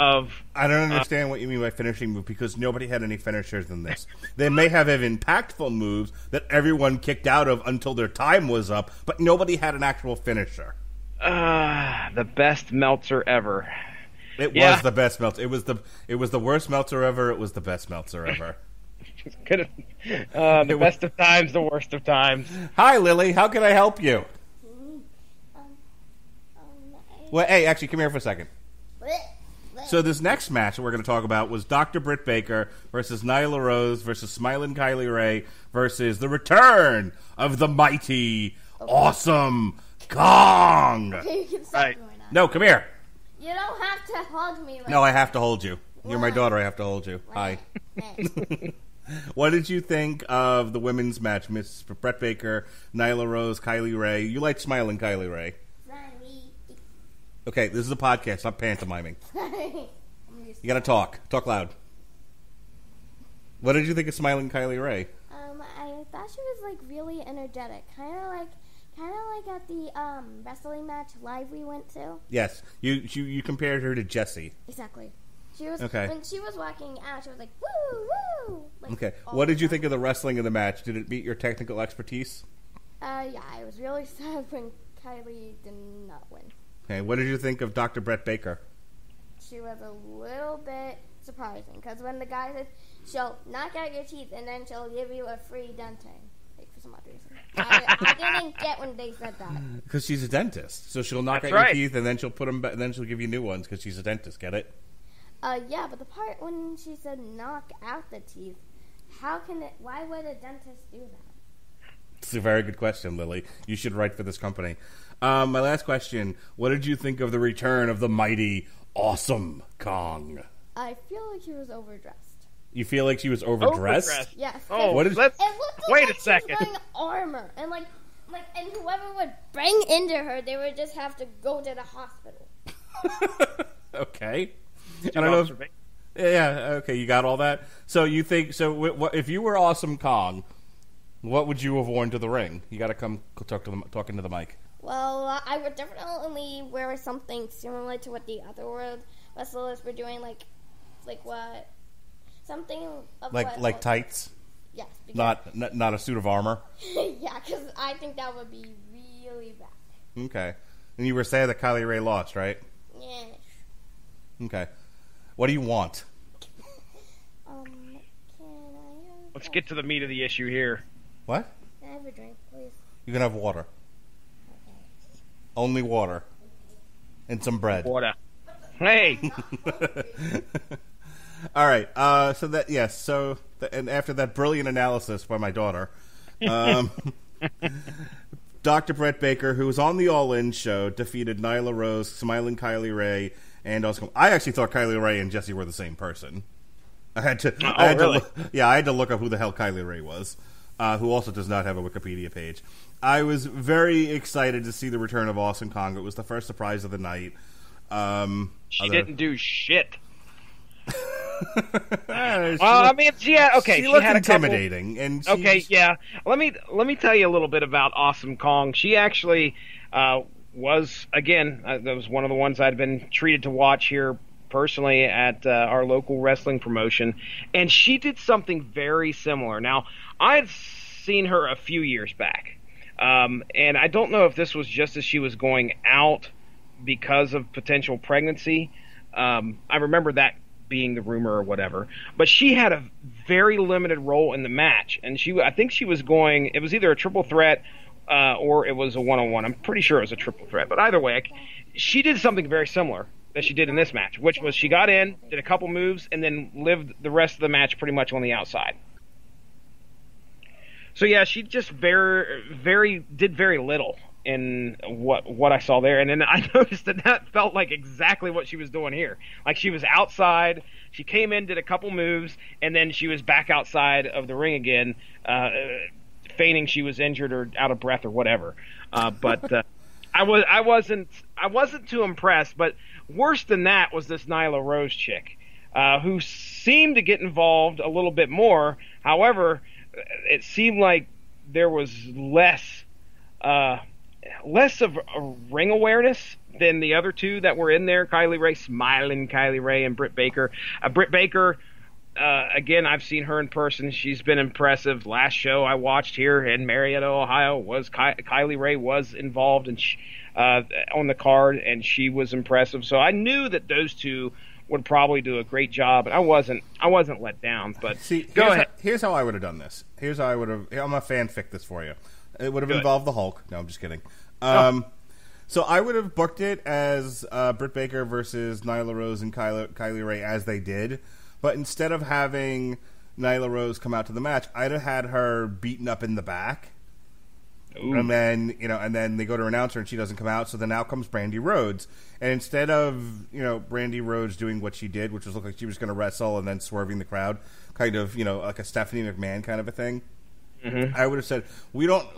I don't understand what you mean by finishing move, because nobody had any finishers in this. They may have impactful moves that everyone kicked out of until their time was up, but nobody had an actual finisher. The best Meltzer ever. It was the best Meltzer. It was the worst Meltzer ever. It was the best Meltzer ever. The best of times, the worst of times. Hi, Lily. How can I help you? Well, hey, actually, come here for a second. So this next match that we're going to talk about was Dr. Britt Baker versus Nyla Rose versus Smiling Kylie Ray versus the return of the mighty, awesome Kong. You can stop doing that. No, come here. You don't have to hug me. No, I have to hold you. You're my daughter. I have to hold you. Hi. What did you think of the women's match, Miss Britt Baker, Nyla Rose, Kylie Ray? You like Smiling Kylie Ray. Okay, this is a podcast, not pantomiming. You gotta talk. Talk loud. What did you think of Smiling Kylie Ray? I thought she was really energetic, kind of like at the wrestling match live we went to. Yes, you compared her to Jessie. Exactly. She was okay. When she was walking out, she was like woo woo. Okay. What did you think of the wrestling of the match? Did it meet your technical expertise? Yeah, I was really sad when Kylie did not win. Okay, what did you think of Dr. Britt Baker? She was a little bit surprising, because when the guy said she'll knock out your teeth and then she'll give you a free denting, for some odd reason. I didn't get when they said that. Because she's a dentist, so she'll knock out your teeth and then she'll put them back, and then she'll give you new ones because she's a dentist. Get it? Yeah, but the part when she said knock out the teeth, why would a dentist do that? It's a very good question, Lily. You should write for this company. My last question, what did you think of the return of the mighty, awesome Kong? I feel like she was overdressed. You feel like she was overdressed? Yes. Oh, What is- let's It looked wait like a second. she was wearing armor, and and whoever would bang into her, they would just have to go to the hospital. Okay. I don't know. Yeah. Okay. You got all that. So you think so? If you were Awesome Kong, what would you have worn to the ring? You got to come talk into the mic. Well, I would definitely wear something similar to what the other world wrestlers were doing, like what something of like tights. Yes. Because, Not a suit of armor. yeah, because I think that would be really bad. Okay. And you were saying that Kylie Ray lost, right? Yeah. Okay. What do you want? Can I Let's get to the meat of the issue here. What? Can I have a drink, please? You can have water. Only water. And some bread. Water. Hey. All right. And after that brilliant analysis by my daughter, Dr. Brett Baker, who was on the All In show, defeated Nyla Rose, Smiling Kylie Ray, and also I actually thought Kylie Ray and Jessie were the same person. I had to look up who the hell Kylie Ray was, who also does not have a Wikipedia page. I was very excited to see the return of Awesome Kong. It was the first surprise of the night. She didn't do shit. Well, I mean, yeah, okay. She looked had intimidating, and okay, yeah. Let me tell you a little bit about Awesome Kong. She actually was that was one of the ones I'd been treated to watch here personally at our local wrestling promotion, and she did something very similar. Now, I had seen her a few years back, and I don't know if this was just as she was going out because of potential pregnancy. I remember that being the rumor or whatever, but she had a very limited role in the match, and I think she was going, it was either a triple threat or it was a one-on-one. I'm pretty sure it was a triple threat, but either way, she did something very similar that she did in this match, which was she got in, did a couple moves, and then lived the rest of the match pretty much on the outside. So yeah, she just did very little in what I saw there, and then I noticed that felt like exactly what she was doing here. Like she was outside, she came in, did a couple moves, and then she was back outside of the ring again, feigning she was injured or out of breath or whatever. But I wasn't too impressed. But worse than that was this Nyla Rose chick, who seemed to get involved a little bit more. However, it seemed like there was less of a ring awareness than the other two that were in there, Smiling Kylie Ray, and Britt Baker. Britt Baker, again, I've seen her in person. She's been impressive. Last show I watched here in Marietta, Ohio, was Kylie Ray was involved on the card, and she was impressive. So I knew that those two would probably do a great job, and I wasn't let down. But go ahead. Here's how I would have done this. Here's how I would have. I'm a fanfic this for you. It would have involved the Hulk. No, I'm just kidding. So I would have booked it as Britt Baker versus Nyla Rose and Kylie Ray as they did, but instead of having Nyla Rose come out to the match, I'd have had her beaten up in the back. Ooh. And then they go to announce her and she doesn't come out, so then out comes Brandy Rhodes. And instead of, Brandy Rhodes doing what she did, which was look like she was going to wrestle and then swerving the crowd, kind of, like a Stephanie McMahon kind of a thing, mm-hmm. I would have said, we don't,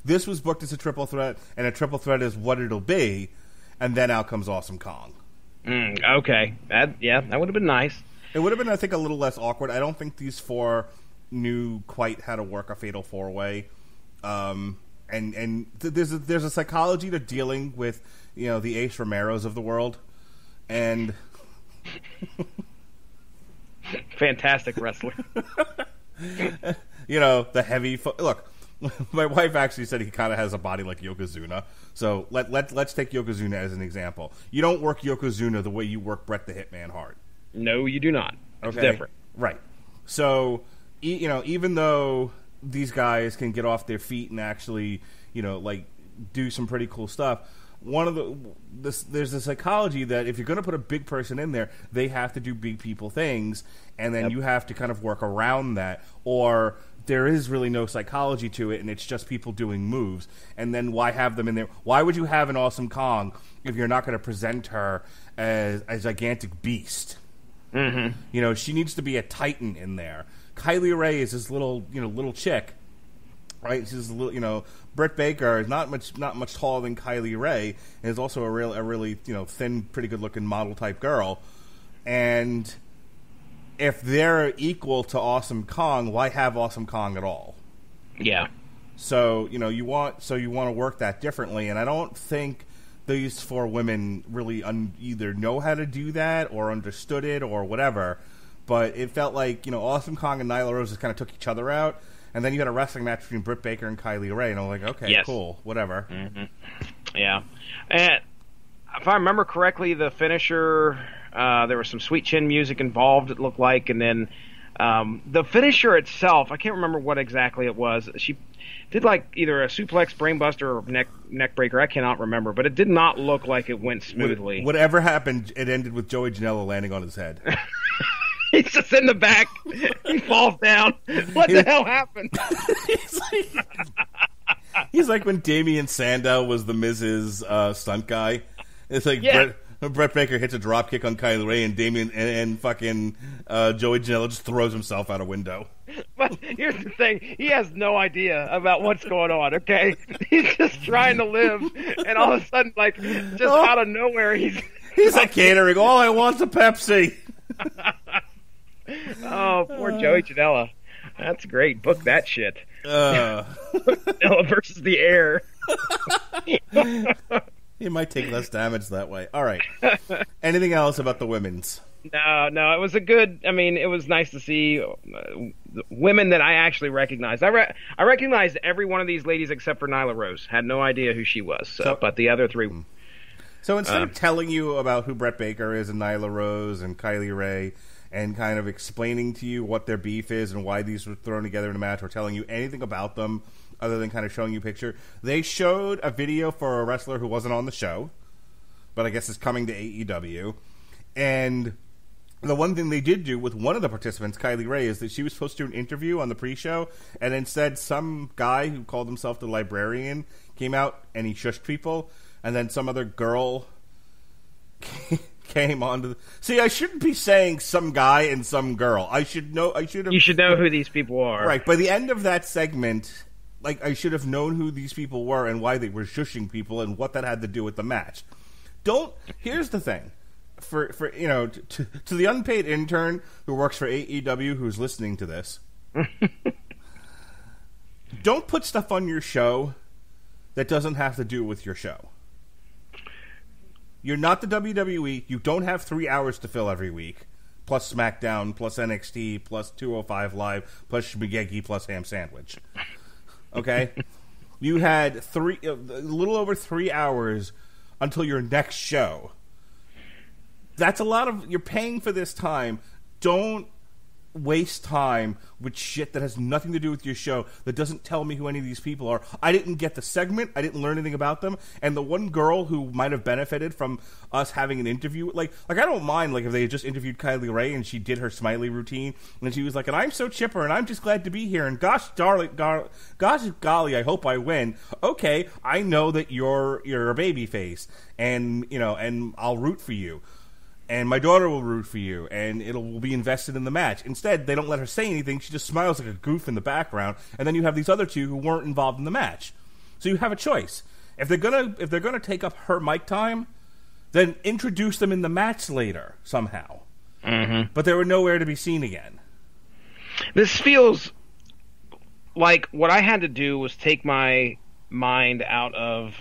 this was booked as a triple threat, and a triple threat is what it'll be, and then out comes Awesome Kong. Okay. That would have been nice. It would have been, I think, a little less awkward. I don't think these four knew quite how to work a fatal four-way. And there's a psychology to dealing with, the Ace Romeros of the world, and fantastic wrestler. The heavy look. My wife actually said he kind of has a body like Yokozuna. So let's take Yokozuna as an example. You don't work Yokozuna the way you work Bret the Hitman Hart. No, you do not. It's different. Right. So even though these guys can get off their feet and actually, do some pretty cool stuff. There's a psychology that if you're going to put a big person in there, they have to do big people things, and then you have to kind of work around that, or there is really no psychology to it, and it's just people doing moves. And then why have them in there? Why would you have an Awesome Kong if you're not going to present her as a gigantic beast? Mm-hmm. You know, she needs to be a titan in there. Kylie Ray is this little chick, right? She's a little, Britt Baker is not much taller than Kylie Ray, and is also a really thin, pretty good looking model type girl. And if they're equal to Awesome Kong, why have Awesome Kong at all? Yeah. So you want to work that differently, and I don't think these four women really either know how to do that or understood it or whatever. But it felt like Awesome Kong and Nyla Rose just kind of took each other out, and then you had a wrestling match between Britt Baker and Kylie Ray, and I'm like, okay, yes. Cool, whatever. Mm-hmm. Yeah, and if I remember correctly, the finisher, there was some sweet chin music involved, it looked like, and then the finisher itself, I can't remember what exactly it was. She did like either a suplex, brainbuster, or neck breaker. I cannot remember, but it did not look like it went smoothly. Whatever happened, it ended with Joey Janela landing on his head. He's just in the back. He falls down. What the hell happened? He's like when Damian Sandow was the Miz's stunt guy. It's like Brett Baker hits a drop kick on Kylie Ray, and Damian and fucking Joey Janela just throws himself out a window. But here's the thing: he has no idea about what's going on. Okay, he's just trying to live, and all of a sudden, like just out of nowhere, he's like catering. All I want's a Pepsi. Oh, poor Joey Janela. That's great. Book that shit. Janela versus the Air. He might take less damage that way. All right. Anything else about the women's? No. It was it was nice to see women that I actually recognized. I recognized every one of these ladies except for Nyla Rose. Had no idea who she was. But the other three. So instead of telling you about who Britt Baker is and Nyla Rose and Kylie Ray, and kind of explaining to you what their beef is and why these were thrown together in a match, or telling you anything about them other than kind of showing you a picture, they showed a video for a wrestler who wasn't on the show, but I guess is coming to AEW. And the one thing they did do with one of the participants, Kylie Ray, is that she was supposed to do an interview on the pre-show, and instead some guy who called himself the librarian came out and he shushed people, and then some other girl came on to see, I shouldn't be saying some guy and some girl. You should know who these people are. Right. By the end of that segment, like, I should have known who these people were and why they were shushing people and what that had to do with the match. Here's the thing. For to the unpaid intern who works for AEW who's listening to this, don't put stuff on your show that doesn't have to do with your show. You're not the WWE. You don't have 3 hours to fill every week, plus SmackDown, plus NXT, plus 205 Live, plus Shmigeki, plus Ham Sandwich. Okay? You had a little over 3 hours until your next show. That's a lot of... You're paying for this time. Don't waste time with shit that has nothing to do with your show, that doesn't tell me who any of these people are. I didn't get the segment. I didn't learn anything about them. And the one girl who might have benefited from us having an interview, like I don't mind, like, if they had just interviewed Kylie Ray and she did her smiley routine and she was like, and I'm so chipper and I'm just glad to be here and gosh golly, I hope I win. Okay, I know that you're a baby face, and and I'll root for you. And my daughter will root for you, and will be invested in the match. Instead, they don't let her say anything. She just smiles like a goof in the background, and then you have these other two who weren't involved in the match. So you have a choice. If they're gonna take up her mic time, then introduce them in the match later somehow. Mm-hmm. But they were nowhere to be seen again. This feels like what I had to do was take my mind out of...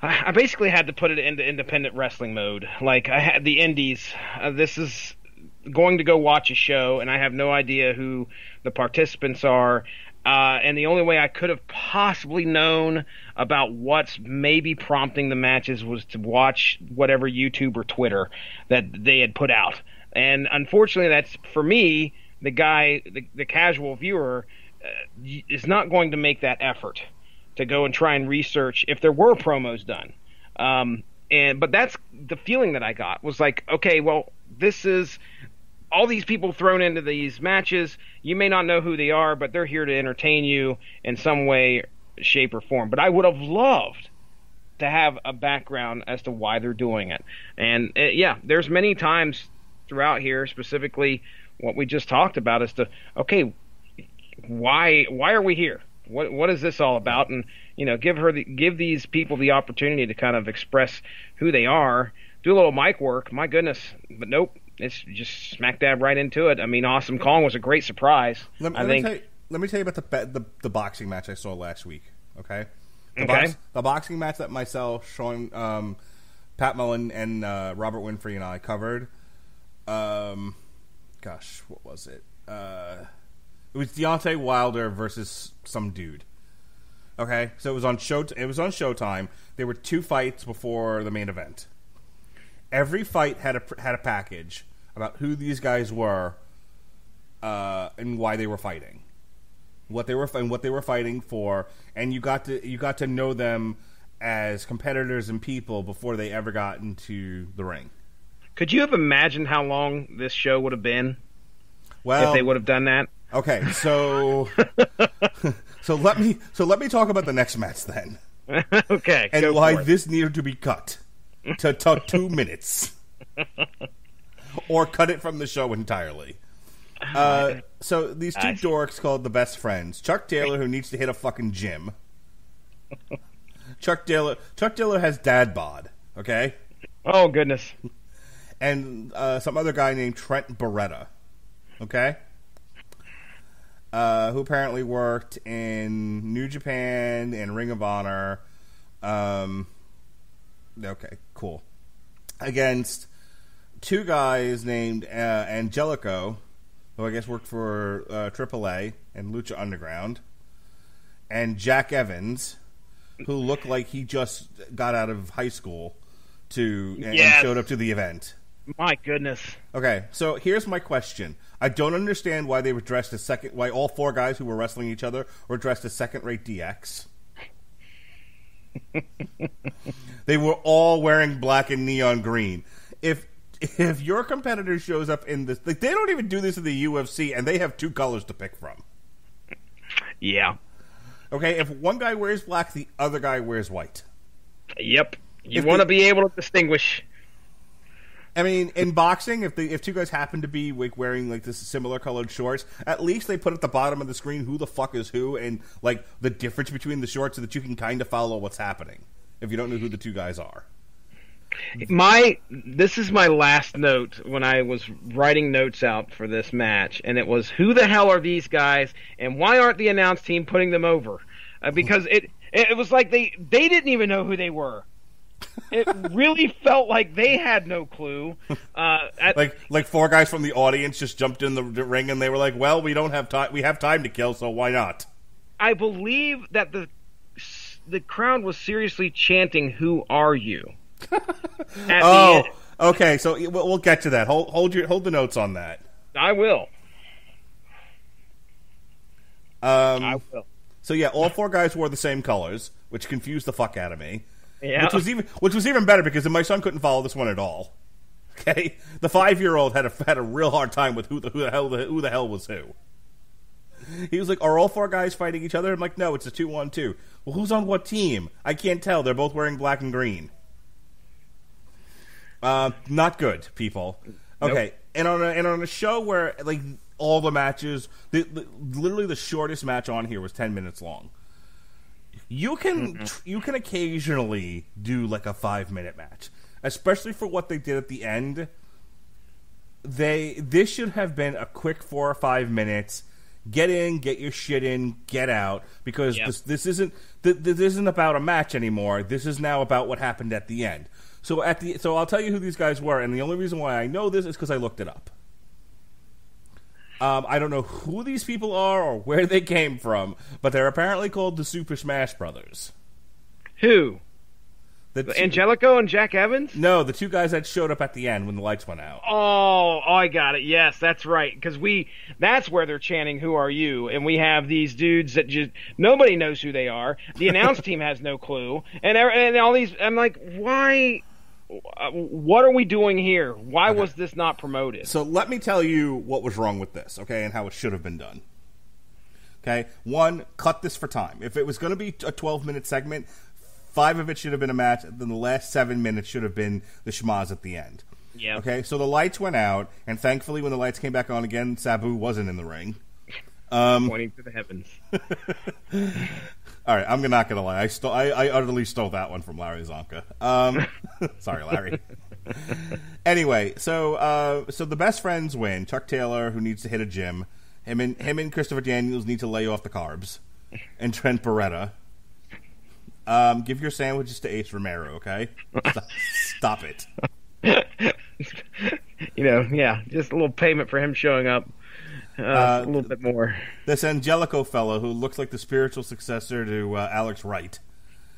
I basically had to put it into independent wrestling mode. Like, I had the indies. This is going to go watch a show, and I have no idea who the participants are. And the only way I could have possibly known about what's maybe prompting the matches was to watch whatever YouTube or Twitter that they had put out. And unfortunately, that's, for me, the casual viewer, is not going to make that effort to go and try and research if there were promos done. But that's the feeling that I got, was like, okay, well, this is all these people thrown into these matches. You may not know who they are, but they're here to entertain you in some way, shape, or form. But I would have loved to have a background as to why they're doing it. And yeah, there's many times throughout here, specifically what we just talked about, as to, okay, why are we here? What is this all about? And, give these people the opportunity to kind of express who they are, do a little mic work. My goodness. But nope, it's just smack dab right into it. I mean, Awesome Kong was a great surprise. Let me tell you about the boxing match I saw last week, okay? The boxing match that myself, Sean, Pat Mullen, and Robert Winfrey and I covered. Gosh, what was it? It was Deontay Wilder versus some dude. Okay, so it was on Showtime. There were 2 fights before the main event. Every fight had a package about who these guys were, and why they were fighting, what they were fighting for, and you got to know them as competitors and people before they ever got into the ring. Could you have imagined how long this show would have been? Well, if they would have done that. Okay, so let me talk about the next match then. Okay, and why this needed to be cut to 2 minutes, or cut it from the show entirely. So these 2 dorks called the Best Friends. Chuck Taylor, who needs to hit a fucking gym. Chuck Taylor has dad bod. Okay. Oh goodness. And some other guy named Trent Beretta. Okay. Who apparently worked in New Japan and Ring of Honor. Okay, cool. Against 2 guys named Angelico, who I guess worked for AAA and Lucha Underground, and Jack Evans, who looked like he just got out of high school and showed up to the event. My goodness. Okay, so here's my question. I don't understand why they were dressed as why all 4 guys who were wrestling each other were dressed as second-rate DX. They were all wearing black and neon green. If your competitor shows up in this, they don't even do this in the UFC, and they have 2 colors to pick from. Yeah. Okay, if one guy wears black, the other guy wears white. Yep. You want to be able to distinguish. I mean, in boxing, if 2 guys happen to be wearing this similar colored shorts, at least they put at the bottom of the screen who the fuck is who and the difference between the shorts, so that you can kind of follow what's happening if you don't know who the 2 guys are. This is my last note when I was writing notes out for this match, and it was, who the hell are these guys, and why aren't the announce team putting them over? Because it was like they didn't even know who they were. It really felt like they had no clue. Like 4 guys from the audience just jumped in the ring, and they were like, "Well, we don't have time. We have time to kill, so why not?" I believe that the crowd was seriously chanting, "Who are you?" Okay. So we'll get to that. Hold the notes on that. I will. I will. So yeah, all 4 guys wore the same colors, which confused the fuck out of me. Yeah. Which was even better because my son couldn't follow this one at all. Okay, the 5-year-old had a real hard time with who the hell was who. He was like, "Are all 4 guys fighting each other?" I'm like, "No, it's a 2-on-2." Well, who's on what team? I can't tell. They're both wearing black and green. Not good, people. Okay, nope. and on a show where all the matches, literally the shortest match on here was 10 minutes long. You can occasionally do a 5-minute match, especially for what they did at the end. This should have been a quick 4 or 5 minutes. Get in, get your shit in, get out, because this isn't about a match anymore. This is now about what happened at the end. So I'll tell you who these guys were, and the only reason why I know this is because I looked it up. I don't know who these people are or where they came from, but they're apparently called the Super Smash Brothers. Who? Angelico and Jack Evans? No, the 2 guys that showed up at the end when the lights went out. Oh, I got it. Yes, that's right. Because that's where they're chanting, "Who are you?" And we have these dudes that just, nobody knows who they are. The announce team has no clue. And all these, I'm like, why? What are we doing here? Why was this not promoted? So let me tell you what was wrong with this, okay, and how it should have been done. Okay, 1, cut this for time. If it was going to be a 12-minute segment, 5 of it should have been a match, then the last 7 minutes should have been the schmaz at the end. Yeah. Okay, so the lights went out, and thankfully when the lights came back on again, Sabu wasn't in the ring. Pointing to the heavens. All right, I'm not going to lie. I utterly stole that one from Larry Zonka. Sorry, Larry. Anyway, so the best friends win. Chuck Taylor, who needs to hit a gym. Him and Christopher Daniels need to lay off the carbs. And Trent Beretta. Give your sandwiches to Ace Romero, okay? Stop it. Just a little payment for him showing up. A little bit more. This Angelico fellow who looks like the spiritual successor to Alex Wright.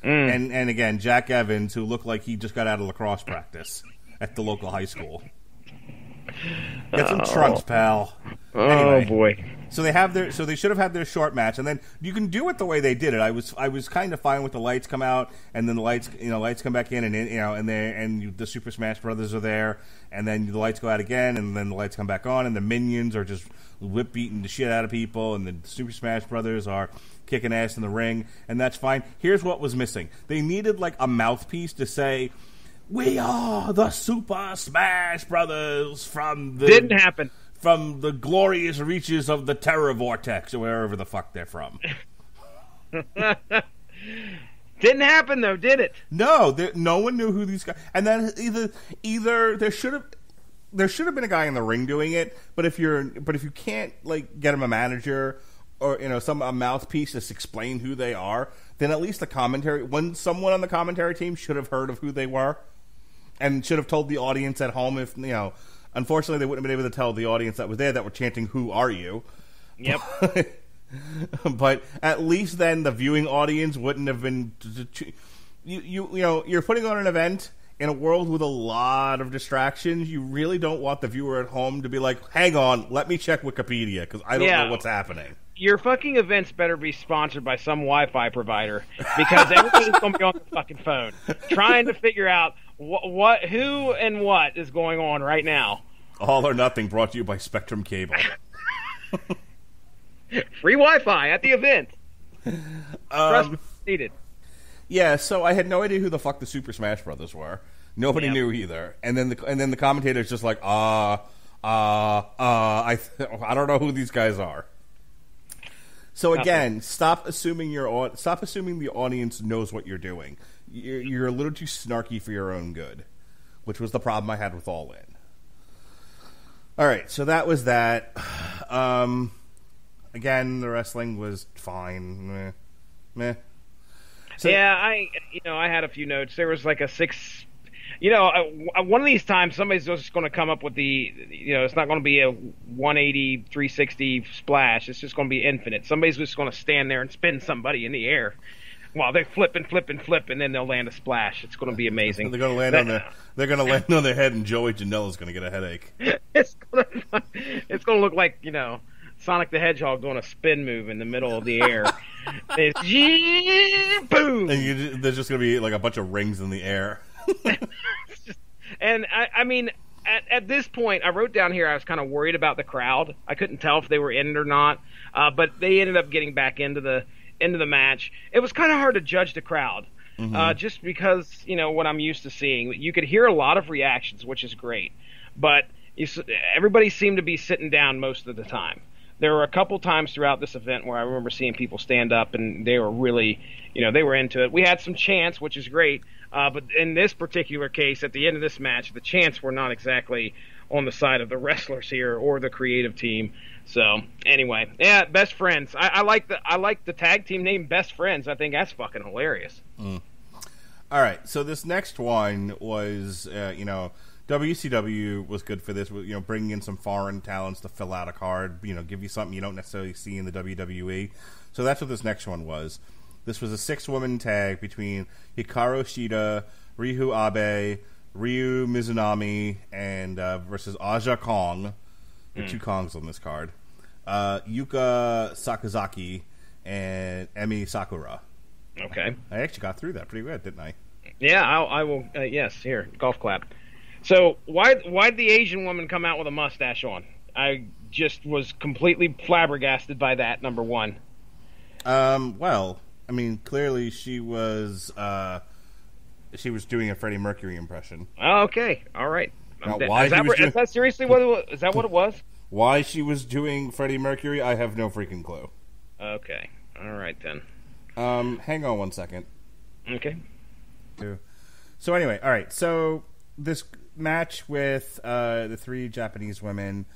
And again, Jack Evans, who looked like he just got out of lacrosse practice at the local high school. Get some trunks, pal. Anyway, Oh boy. So they should have had their short match, and then you can do it the way they did it. I was kind of fine with the lights come out, and then the lights come back in, and the Super Smash Brothers are there, and then the lights go out again, and then the lights come back on, and the minions are just whip beating the shit out of people, and the Super Smash Brothers are kicking ass in the ring, and that's fine. Here's what was missing: they needed like a mouthpiece to say, "We are the Super Smash Brothers from the..." Didn't happen. From the glorious reaches of the Terror Vortex, or wherever the fuck they're from. Didn't happen though, did it? No, no one knew who these guys. And then either there should have been a guy in the ring doing it. But if you can't like get him a manager or a mouthpiece to explain who they are, then at least someone on the commentary team should have heard of who they were, and should have told the audience at home if Unfortunately, they wouldn't have been able to tell the audience that was there that were chanting, "Who are you?" Yep. But at least then the viewing audience wouldn't have been. You're putting on an event in a world with a lot of distractions. You really don't want the viewer at home to be like, "Hang on, let me check Wikipedia because I don't know what's happening." Your fucking events better be sponsored by some Wi-Fi provider, because everybody's going to be on the fucking phone trying to figure out who and what is going on right now. All or Nothing, brought to you by Spectrum Cable. Free Wi-Fi at the event. Trust me, needed. Yeah, so I had no idea who the fuck the Super Smash Brothers were. Nobody knew either. And then the commentator's just like, I don't know who these guys are. So again, stop assuming the audience knows what you're doing. You're a little too snarky for your own good, which was the problem I had with All In. All right, so that was that. Again, the wrestling was fine. Meh. So, yeah, I had a few notes. There was like a 6. One of these times somebody's just going to come up with it's not going to be a 180, 360 splash. It's just going to be infinite. Somebody's just going to stand there and spin somebody in the air while they flip, and then they'll land a splash. It's going to be amazing. They're going to land on their head, and Joey Janela's going to get a headache. It's going to look like, Sonic the Hedgehog doing a spin move in the middle of the air. It's boom! And there's just going to be like a bunch of rings in the air. And I mean, at this point, I wrote down here I was kind of worried about the crowd. I couldn't tell if they were in it or not, but they ended up getting back into the match. It was kind of hard to judge the crowd, just because what I'm used to seeing. You could hear a lot of reactions, which is great, but everybody seemed to be sitting down most of the time. There were a couple times throughout this event where I remember seeing people stand up, and they were really, they were into it. We had some chants, which is great, but in this particular case, at the end of this match, the chants were not exactly on the side of the wrestlers here or the creative team. So anyway, yeah, Best Friends. I like the tag team name Best Friends. I think that's fucking hilarious. All right, so this next one was, WCW was good for this, bringing in some foreign talents to fill out a card, give you something you don't necessarily see in the WWE. So that's what this next one was. This was a 6-woman tag between Hikaru Shida, Ryu Abe, Ryu Mizunami, and versus Aja Kong. There are 2 Kongs on this card. Yuka Sakazaki and Emi Sakura. Okay. I actually got through that pretty good, didn't I? Yeah, I will. Yes, here, golf clap. So why'd the Asian woman come out with a mustache on? I just was completely flabbergasted by that, number one. Well, I mean, clearly she was doing a Freddie Mercury impression. Okay, all right. Now, Is that seriously what it was? Is that what it was? Why she was doing Freddie Mercury, I have no freaking clue. Okay. All right, then. Hang on one second. Okay. So anyway, all right. So this match with the three Japanese women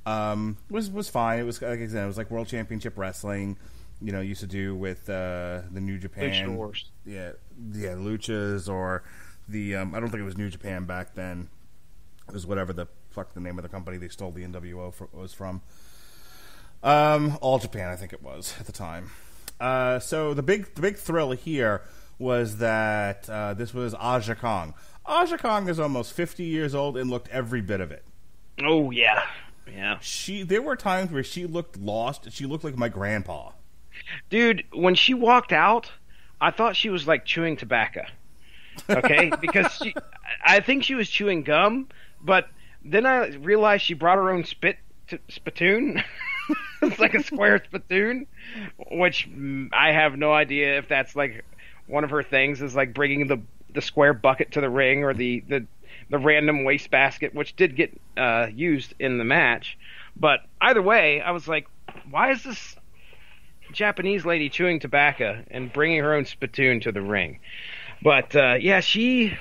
was fine. It was, like I said, it was like World Championship Wrestling. Used to do with the New Japan. Lucha Wars. Yeah, Luchas, or the I don't think it was New Japan back then. It was whatever the fuck the name of the company they stole the NWO was from. All Japan, I think it was at the time. So the big thrill here was that this was Aja Kong. Aja Kong is almost 50 years old and looked every bit of it. Oh yeah, yeah. There were times where she looked lost. She looked like my grandpa. Dude, when she walked out, I thought she was like chewing tobacco. Okay, because I think she was chewing gum, but then I realized she brought her own spittoon. It's like a square spittoon, which I have no idea if that's like one of her things, is like bringing the square bucket to the ring, or the random wastebasket, which did get used in the match. But either way, I was like, why is this Japanese lady chewing tobacco and bringing her own spittoon to the ring? But yeah, she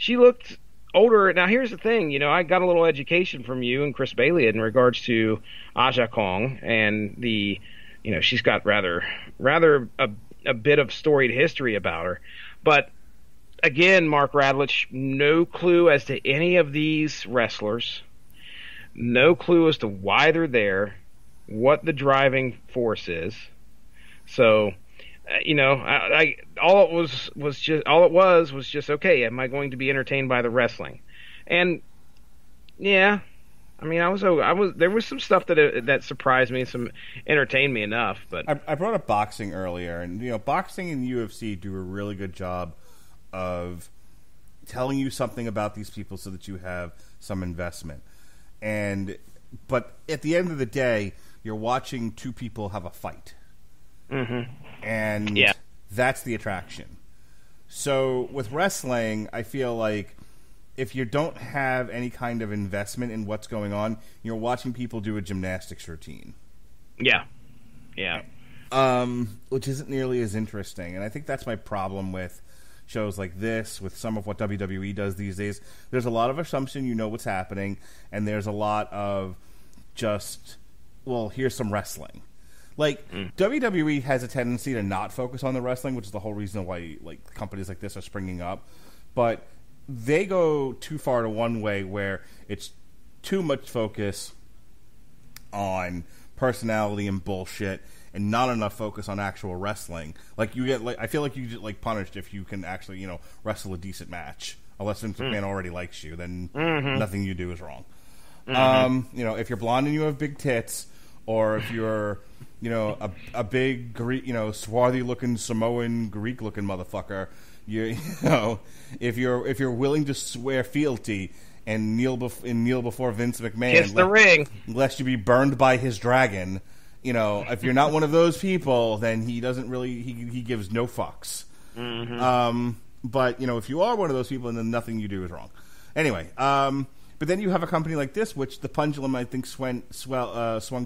looked older. Now here's the thing, I got a little education from you and Chris Bailey in regards to Aja Kong, and she's got rather a bit of storied history about her. But again, Mark Radlich, no clue as to any of these wrestlers, no clue as to why they're there, what the driving force is. So, all it was just okay. Am I going to be entertained by the wrestling? And yeah, I mean, there was some stuff that surprised me, some entertained me enough. But I brought up boxing earlier, and boxing and UFC do a really good job of telling you something about these people so that you have some investment. But at the end of the day, you're watching two people have a fight. Mm-hmm. And that's the attraction. So with wrestling, I feel like if you don't have any kind of investment in what's going on, you're watching people do a gymnastics routine. Yeah. Which isn't nearly as interesting. And I think that's my problem with shows like this, with some of what WWE does these days. There's a lot of assumption you know what's happening, and there's a lot of just, well, here's some wrestling. Like, WWE has a tendency to not focus on the wrestling, which is the whole reason why companies like this are springing up. But they go too far to one way, where it's too much focus on personality and bullshit, and not enough focus on actual wrestling. Like, you get I feel like you get punished if you can actually wrestle a decent match. Unless Vince McMahon already likes you, then nothing you do is wrong. If you're blonde and you have big tits, or if you're a big Greek, swarthy looking Samoan Greek looking motherfucker, if you're willing to swear fealty and kneel before Vince McMahon, kiss the ring, lest you be burned by his dragon. If you're not one of those people, then he doesn't really he gives no fucks. But if you are one of those people, then nothing you do is wrong. Anyway, but then you have a company like this, which the pendulum, I think, swung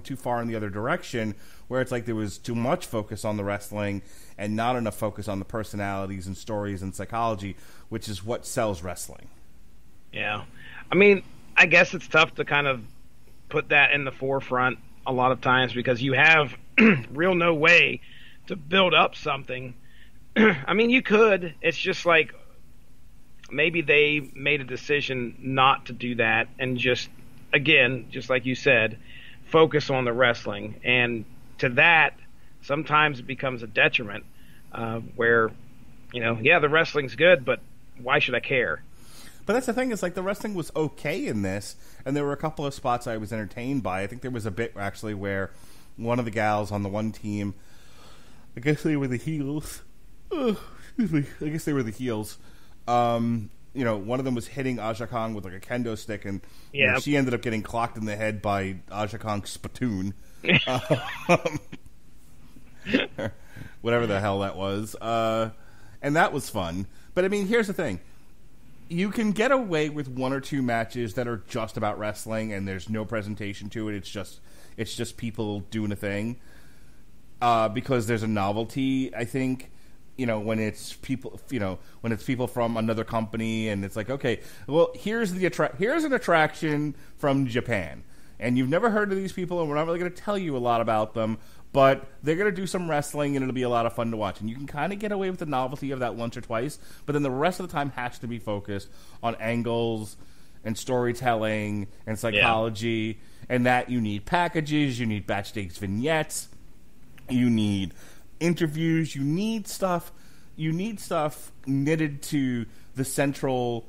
too far in the other direction, where it's like there was too much focus on the wrestling and not enough focus on the personalities and stories and psychology, which is what sells wrestling. Yeah. I mean, I guess it's tough to kind of put that in the forefront a lot of times, because you have real no way to build up something. I mean, you could. It's just like, maybe they made a decision not to do that and just like you said, focus on the wrestling. And to that, sometimes it becomes a detriment, where, the wrestling's good, but why should I care? But that's the thing, is like the wrestling was okay in this, and there were a couple of spots I was entertained by. I think there was a bit, actually, where one of the gals on the one team, I guess they were the heels. Excuse me. I guess they were the heels. One of them was hitting Aja Kong with like a kendo stick, and she ended up getting clocked in the head by Aja Kong's spittoon. Whatever the hell that was. And that was fun. But I mean, here's the thing. you can get away with one or two matches that are just about wrestling and there's no presentation to it. It's just people doing a thing. Because there's a novelty, I think, when it's people, when it's people from another company, and it's like, okay, well, here's an attraction from Japan, and you've never heard of these people, and we're not really going to tell you a lot about them, but they're going to do some wrestling, and it'll be a lot of fun to watch, and you can kind of get away with the novelty of that once or twice, but then the rest of the time has to be focused on angles and storytelling and psychology, and that you need packages, you need backstage vignettes. You need interviews. You need stuff knitted to the central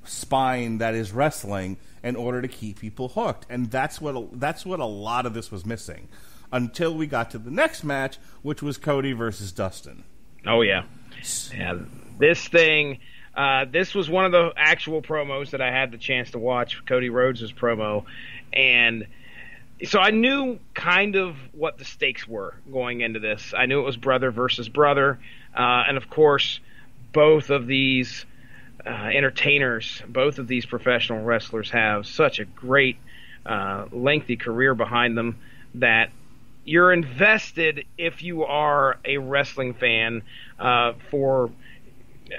spine that is wrestling in order to keep people hooked. And that's what a lot of this was missing until we got to the next match, which was Cody versus Dustin. Oh yeah. This thing. This was one of the actual promos that I had the chance to watch. Cody Rhodes' promo, and. So I knew kind of what the stakes were going into this. I knew it was brother versus brother. And, of course, both of these entertainers, both of these professional wrestlers have such a great, lengthy career behind them that you're invested if you are a wrestling fan for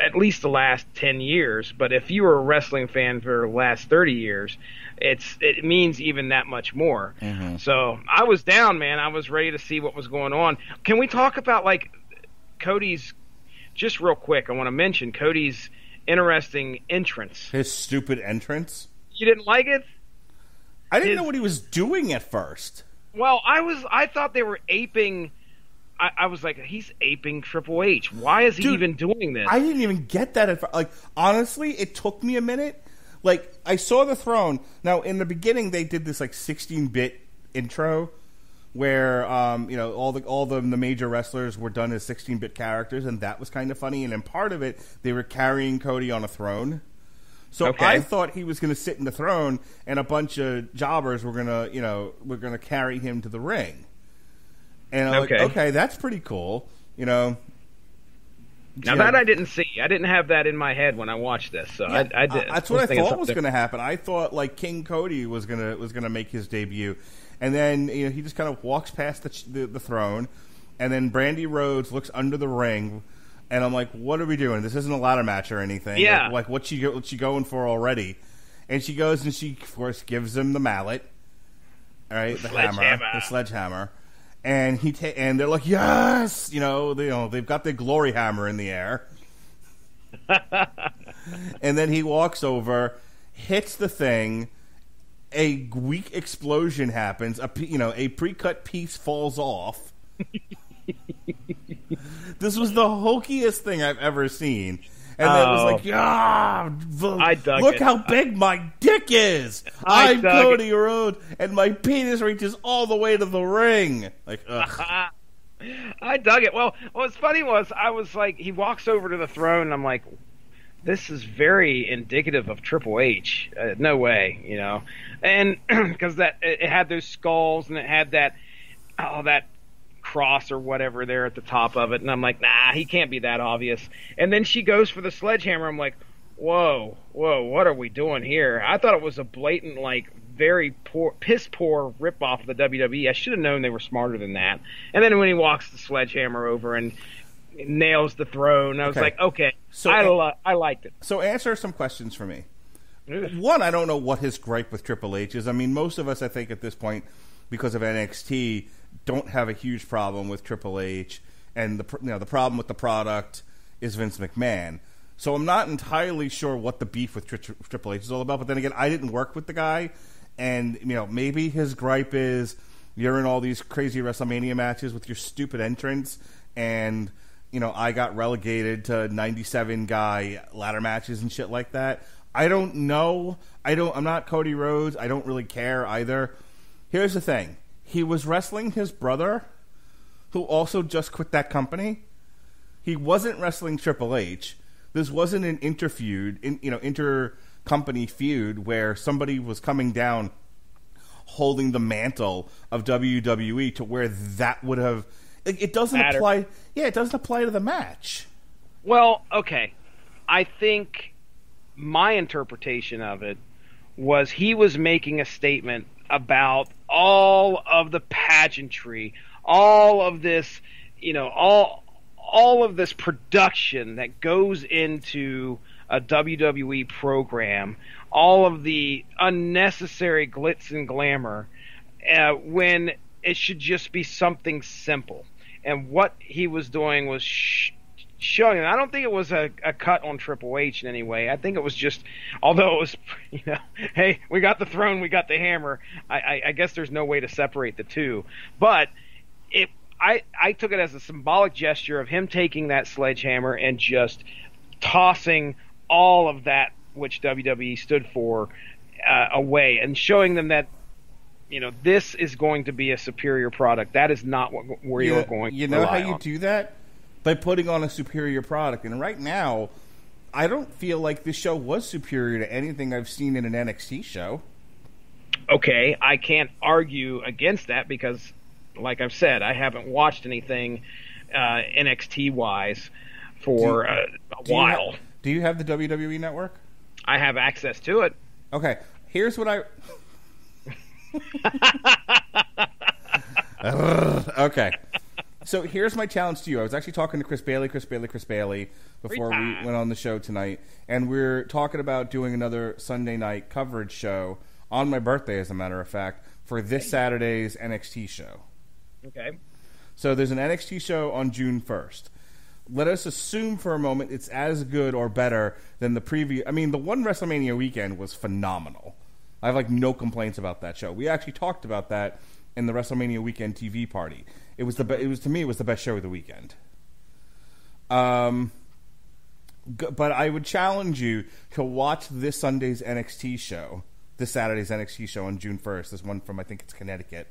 at least the last 10 years. But if you were a wrestling fan for the last 30 years, it means even that much more. Mm-hmm. So I was down, man. I was ready to see what was going on. Can we talk about Cody's, just real quick, I want to mention Cody's interesting entrance. His stupid entrance? You didn't like it? I didn't know what he was doing at first. Well, I thought they were aping. I was like, he's aping Triple H. Why is he even doing this? I didn't even get that at first. Honestly, it took me a minute. I saw the throne. Now, in the beginning, they did this 16-bit intro where all the major wrestlers were done as 16-bit characters, and that was kind of funny. And in part of it, they were carrying Cody on a throne. So I thought he was going to sit in the throne, and a bunch of jobbers were going to carry him to the ring. And I'm like, okay, that's pretty cool, Now that I didn't see. I didn't have that in my head when I watched this. So I did. That's what I thought was going to happen. I thought King Cody was gonna make his debut, and then he just kind of walks past the throne, and then Brandy Rhodes looks under the ring, and I'm like, what are we doing? This isn't a ladder match or anything. Yeah. What's she going for already? And she goes and she of course gives him the mallet, all right, the sledgehammer. And and they're like, yes, they've got their glory hammer in the air. And then he walks over, hits the thing, a weak explosion happens, a pre-cut piece falls off. This was the hokiest thing I've ever seen. And then it was like, look how big my dick is. I'm Cody Rhodes, and my penis reaches all the way to the ring. Ugh. I dug it. Well, what's funny was I was like, he walks over to the throne, and I'm like, this is very indicative of Triple H. No way, And because it had those skulls, and it had that cross or whatever there at the top of it, and I'm like, nah, he can't be that obvious. And then she goes for the sledgehammer. I'm like, whoa, what are we doing here? I thought it was a blatant, very piss poor rip off of the WWE. I should have known they were smarter than that. And then when he walks the sledgehammer over and nails the throne, I was like, okay, so I liked it. So answer some questions for me. One, I don't know what his gripe with Triple H is. I mean, most of us, I think, at this point, because of NXT, don't have a huge problem with Triple H, and the problem with the product is Vince McMahon. So I'm not entirely sure what the beef with Triple H is all about. But then again, I didn't work with the guy, and maybe his gripe is you're in all these crazy WrestleMania matches with your stupid entrance, and I got relegated to 97 guy ladder matches and shit like that. I don't know. I'm not Cody Rhodes. I don't really care either. Here's the thing. He was wrestling his brother, who also just quit that company. He wasn't wrestling Triple H. This wasn't an inter-company feud where somebody was coming down holding the mantle of WWE to where that would have... It doesn't apply... Yeah, it doesn't apply to the match. Well, okay. I think my interpretation of it was he was making a statement about all of the pageantry, all of this, all of this production that goes into a WWE program, all of the unnecessary glitz and glamour, when it should just be something simple. And what he was doing was showing, and I don't think it was a cut on Triple H in any way. I think it was just, although it was, hey, we got the throne, we got the hammer. I guess there's no way to separate the two. But I took it as a symbolic gesture of him taking that sledgehammer and just tossing all of that which WWE stood for away, and showing them that, this is going to be a superior product. That is not where you're going to rely how you on. do that? By putting on a superior product. And right now, I don't feel like this show was superior to anything I've seen in an NXT show. Okay, I can't argue against that because, like I've said, I haven't watched anything NXT-wise for a while. Do you have the WWE Network? I have access to it. Okay, here's what I... Okay. So here's my challenge to you. I was actually talking to Chris Bailey before we went on the show tonight, and we're talking about doing another Sunday night coverage show on my birthday, as a matter of fact, for this Saturday's NXT show. Okay. So there's an NXT show on June 1st. Let us assume for a moment it's as good or better than the previous. I mean, the one WrestleMania weekend was phenomenal. I have no complaints about that show. We actually talked about that in the WrestleMania weekend TV party. It was to me, it was the best show of the weekend. But I would challenge you to watch this Sunday's NXT show, this Saturday's NXT show on June 1st. This one from, I think it's Connecticut.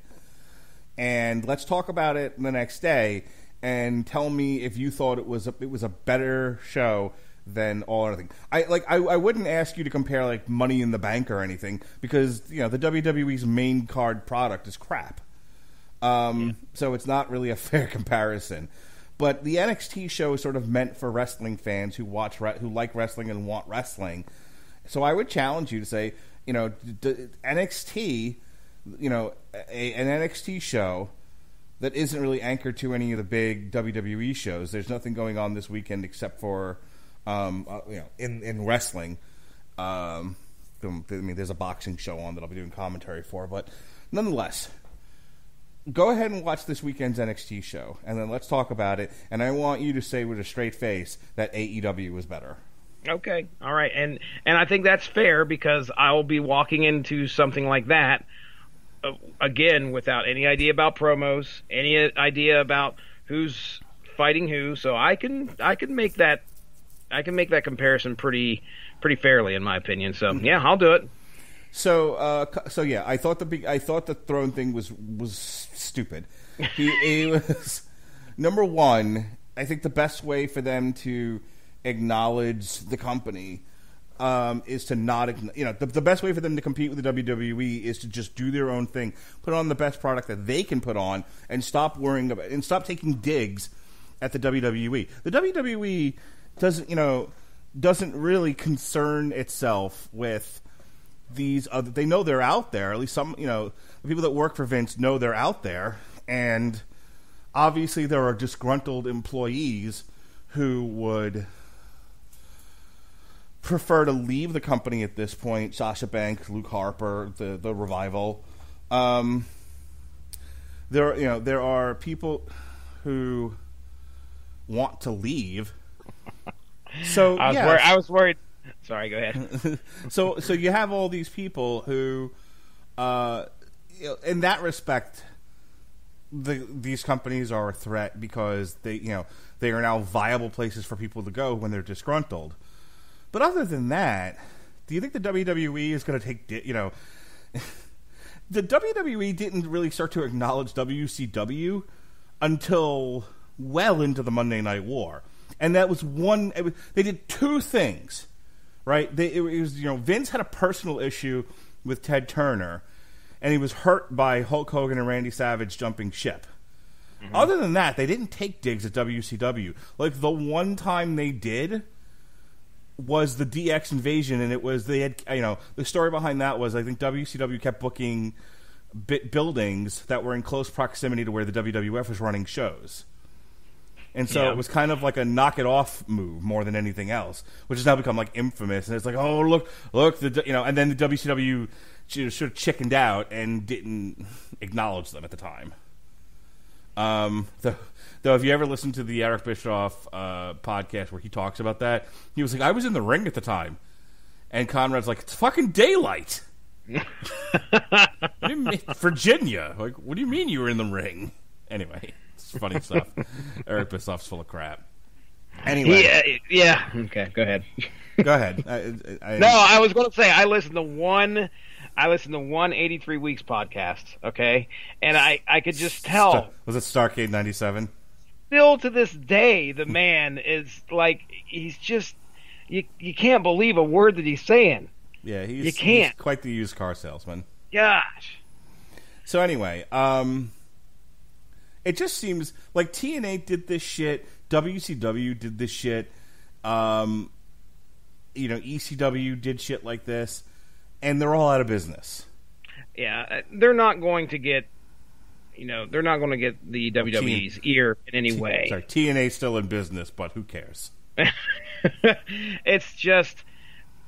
And let's talk about it the next day and tell me if you thought it was a better show than all other things. I wouldn't ask you to compare Money in the Bank or anything, because the WWE's main card product is crap. So it's not really a fair comparison. But the NXT show is sort of meant for wrestling fans who like wrestling and want wrestling. So I would challenge you to say, NXT, an NXT show that isn't really anchored to any of the big WWE shows. There's nothing going on this weekend except for, in wrestling. There's a boxing show on that I'll be doing commentary for, but nonetheless, go ahead and watch this weekend's NXT show, and then let's talk about it. And I want you to say with a straight face that AEW was better. Okay, all right, and I think that's fair, because I'll be walking into something like that again without any idea about promos, any idea about who's fighting who. So I can make that comparison pretty fairly, in my opinion. So yeah, I'll do it. So yeah, I thought the throne thing was stupid. He was number one. I think the best way for them to acknowledge the company is to not, the best way for them to compete with the WWE is to just do their own thing, put on the best product that they can put on, and stop worrying about and stop taking digs at the WWE. The WWE doesn't really concern itself with these other. They know they're out there. At least some, the people that work for Vince know they're out there, and obviously there are disgruntled employees who would prefer to leave the company at this point. Sasha Banks, Luke Harper, the Revival. There are people who want to leave. So I was worried. Sorry, go ahead. So you have all these people who, in that respect, these companies are a threat because they are now viable places for people to go when they're disgruntled. But other than that, do you think the WWE is going to take? The WWE didn't really start to acknowledge WCW until well into the Monday Night War, and that was they did two things, right? Vince had a personal issue with Ted Turner, and he was hurt by Hulk Hogan and Randy Savage jumping ship. Mm-hmm. Other than that, they didn't take digs at WCW. The one time they did, was the DX invasion, and it was they had the story behind that was I think WCW kept booking buildings that were in close proximity to where the WWF was running shows. And so it was kind of like a knock it off move more than anything else, which has now become like infamous. And it's like, oh look, and then the WCW sort of chickened out and didn't acknowledge them at the time. Though, if you ever listen to the Eric Bischoff podcast where he talks about that, he was like, I was in the ring at the time, and Conrad's like, it's fucking daylight. Virginia, like, what do you mean you were in the ring? Anyway. Funny stuff. Eric Bischoff's full of crap. Anyway, yeah. Okay, go ahead. Go ahead. No, I was going to say I listened to one 83 Weeks podcast. Okay, and I could just tell. Was it Starcade '97? Still to this day, the man is like he's just you can't believe a word that he's saying. Yeah, you can't. He's quite the used car salesman. Gosh. So anyway, it just seems like TNA did this shit, WCW did this shit, ECW did shit like this, and they're all out of business. Yeah, they're not going to get, they're not going to get the WWE's ear in any way. Sorry, TNA's still in business, but who cares? It's just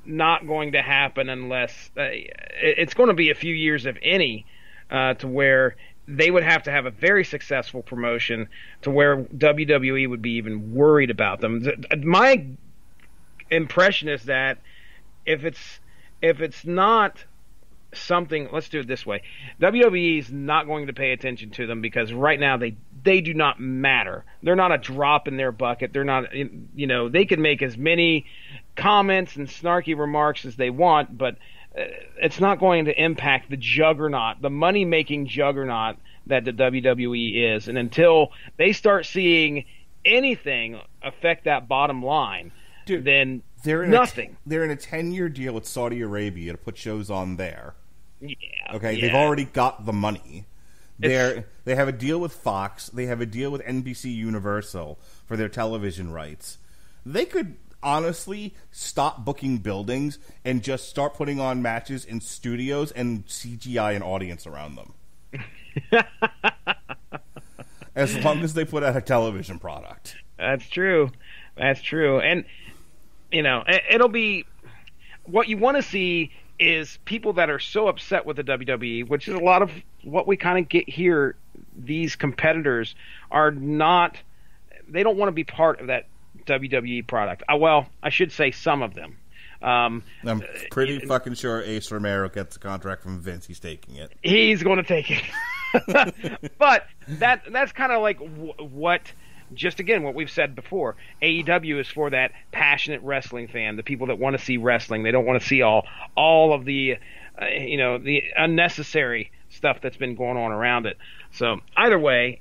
not going to happen unless it's going to be a few years, if any, to where they would have to have a very successful promotion to where WWE would be even worried about them. My impression is that if it's not something, let's do it this way. WWE is not going to pay attention to them because right now they do not matter. They're not a drop in their bucket. They're not, they can make as many comments and snarky remarks as they want, but it's not going to impact the juggernaut, the money-making juggernaut that the WWE is. And until they start seeing anything affect that bottom line, then nothing. They're in a 10-year deal with Saudi Arabia to put shows on there. Yeah. Okay, yeah. They've already got the money. They have a deal with Fox. They have a deal with NBC Universal for their television rights. They could honestly stop booking buildings and just start putting on matches in studios and CGI an audience around them. As long as they put out a television product. That's true. And it'll be what you want to see is people that are so upset with the WWE, which is a lot of what we kind of get here. These competitors are not, they don't want to be part of that WWE product. Well, I should say some of them. I'm pretty fucking sure Ace Romero gets a contract from Vince. He's taking it. He's going to take it. But that's kind of like what, just again, what we've said before. AEW is for that passionate wrestling fan, the people that want to see wrestling. They don't want to see all of the, the unnecessary stuff that's been going on around it. So either way,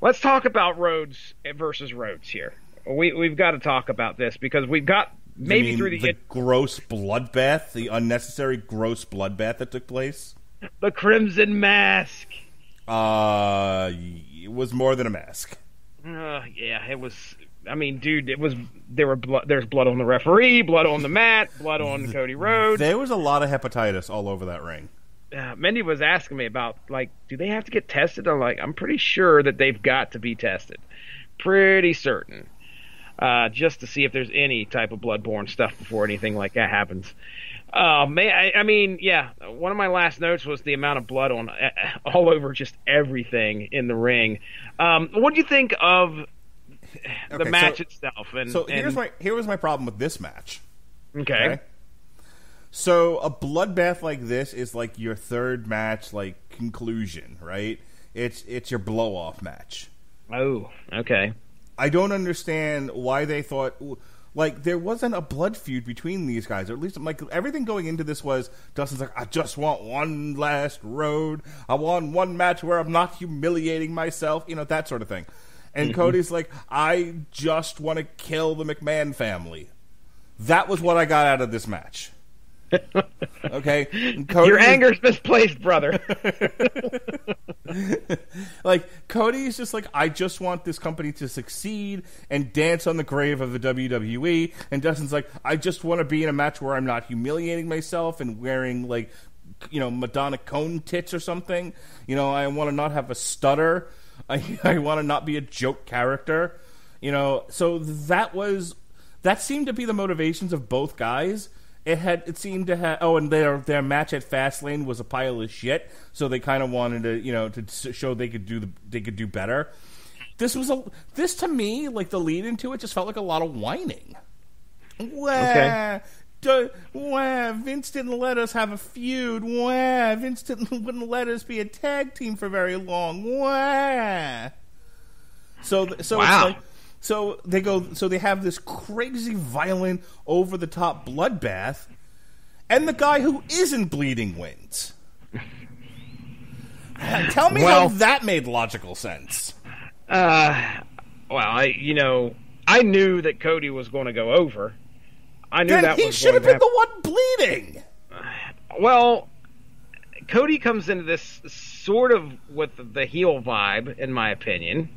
let's talk about Rhodes versus Rhodes here. We've got to talk about this because we've got through the gross bloodbath, the unnecessary gross bloodbath that took place. The Crimson Mask. It was more than a mask. Yeah, it was. I mean, dude, it was. There's blood on the referee, blood on the mat, blood on Cody Rhodes. There was a lot of hepatitis all over that ring. Mindy was asking me about, like, do they have to get tested? I'm like, I'm pretty sure that they've got to be tested. Pretty certain. Just to see if there's any type of bloodborne stuff before anything like that happens. I mean, yeah, one of my last notes was the amount of blood on all over just everything in the ring. What do you think of the match itself? Here was my problem with this match. Okay. So a bloodbath like this is like your third match, like conclusion, right? It's your blow-off match. Oh, okay. I don't understand why they thought, like, there wasn't a blood feud between these guys. Or at least, like, everything going into this was, Dustin's like, I just want one last road. I want one match where I'm not humiliating myself, that sort of thing. And Cody's like, I just want to kill the McMahon family. That was what I got out of this match. Okay? Your anger's misplaced, brother. Like, Cody's just like, I just want this company to succeed and dance on the grave of the WWE. And Dustin's like, I just want to be in a match where I'm not humiliating myself and wearing, like, Madonna cone tits or something. I want to not have a stutter. I want to not be a joke character. So that seemed to be the motivations of both guys. It seemed to have. Oh, and their match at Fastlane was a pile of shit. So they kind of wanted to, to show they could do better. This to me, like, the lead into it just felt like a lot of whining. Okay. Vince didn't let us have a feud. Vince wouldn't let us be a tag team for very long. So wow. It's like, so they have this crazy, violent, over-the-top bloodbath, and the guy who isn't bleeding wins. Tell me how that made logical sense. I knew that Cody was going to go over. I knew that he should have been the one bleeding. Well, Cody comes into this sort of with the heel vibe, in my opinion.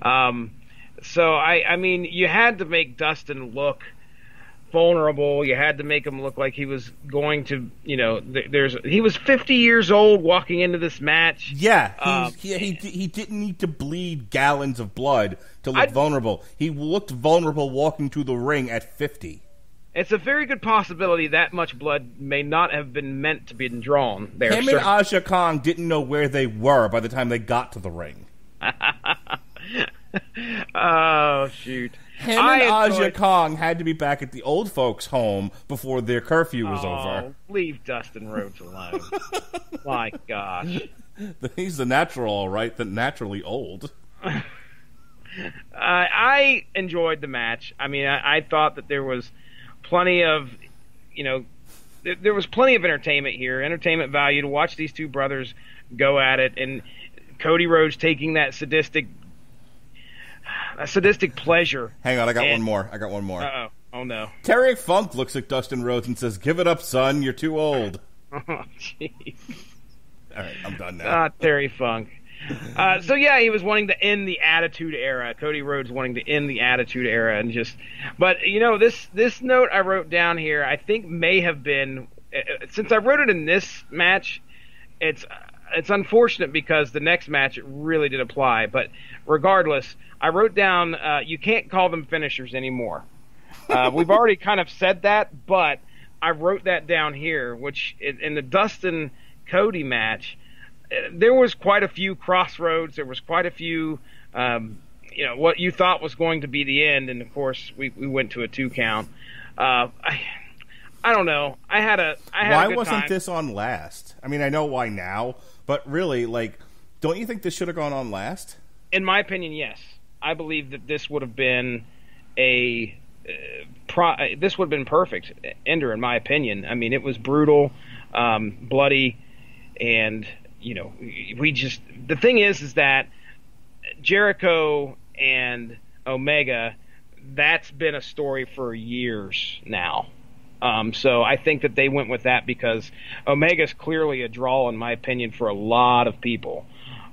So I mean, you had to make Dustin look vulnerable. You had to make him look like he was going to, he was 50 years old walking into this match. Yeah, he didn't need to bleed gallons of blood to look vulnerable. He looked vulnerable walking to the ring at 50. It's a very good possibility that much blood may not have been meant to be drawn there. Him and Aja Kong didn't know where they were by the time they got to the ring. Oh, shoot. Him and Aja Kong had to be back at the old folks' home before their curfew was over. Leave Dustin Rhodes alone. My gosh. He's the natural, all right, the naturally old. I enjoyed the match. I mean, I thought that there was plenty of, there was plenty of entertainment here, entertainment value to watch these two brothers go at it, and Cody Rhodes taking that sadistic pleasure. Hang on, I got one more. Uh-oh. Oh, no. Terry Funk looks at Dustin Rhodes and says, "Give it up, son. You're too old." Oh, jeez. All right, I'm done now. Terry Funk. So yeah, he was wanting to end the Attitude Era. Cody Rhodes wanting to end the Attitude Era, and but this note I wrote down here, I think may have been, since I wrote it in this match, it's unfortunate because the next match it really did apply. But regardless, I wrote down you can't call them finishers anymore. We've already kind of said that, but I wrote that down here, which in the Dustin Cody match. There was quite a few crossroads. There was quite a few, what you thought was going to be the end, and of course we went to a 2 count. I don't know. I had a Why good wasn't time. this on last? I mean, I know why now, but really, like, don't you think this should have gone on last? In my opinion, yes. I believe that this would have been this would have been perfect ender, in my opinion. I mean, it was brutal, bloody, and. The thing is that Jericho and Omega, that's been a story for years now. So I think that they went with that because Omega's clearly a draw, in my opinion, for a lot of people.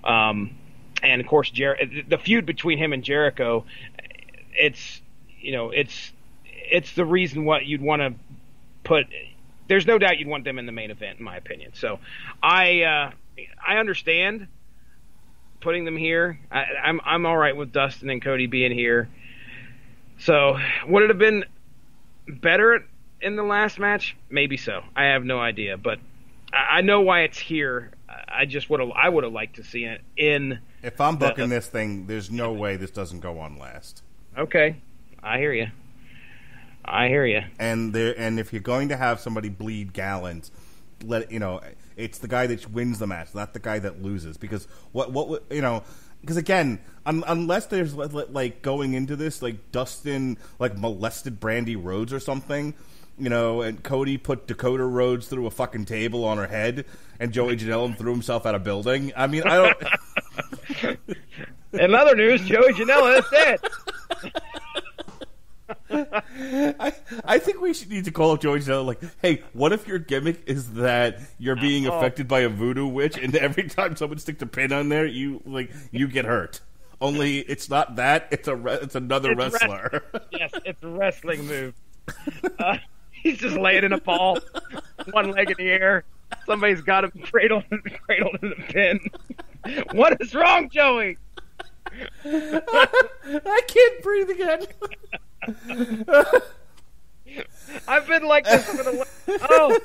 And of course, the feud between him and Jericho, it's the reason what you'd want to put. There's no doubt you'd want them in the main event, in my opinion. So I understand putting them here. I'm all right with Dustin and Cody being here. So would it have been better in the last match? Maybe so. I have no idea, but I know why it's here. I would have liked to see it in. If I'm booking this thing, there's no way this doesn't go on last. Okay, I hear you. And if you're going to have somebody bleed gallons, it's the guy that wins the match, not the guy that loses. Because because again, unless there's like going into this, like Dustin like molested Brandy Rhodes or something, and Cody put Dakota Rhodes through a fucking table on her head, and Joey Janela threw himself out of a building. I mean, I don't. In other news, Joey Janela is dead. I think we need to call up Joey Janela, like, hey, what if your gimmick is that you're being affected by a voodoo witch, and every time someone sticks a pin on there, you get hurt? Only it's not that; it's another wrestler. Yes, it's a wrestling move. He's just laying in a ball, one leg in the air. Somebody's got him cradled in the pin. What is wrong, Joey? I can't breathe again. I've been like this for the.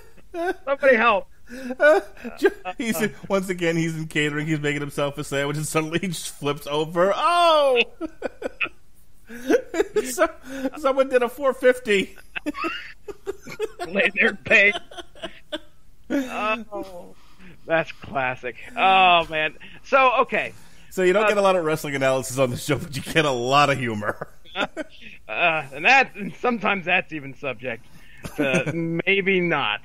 Somebody help! Once again, he's in catering. He's making himself a sandwich, and suddenly he just flips over. Oh! Someone did a 450. Laying there in pain. Oh, that's classic. Oh man. So okay. So you don't get a lot of wrestling analysis on the show, but you get a lot of humor. And sometimes that's even subject to maybe not.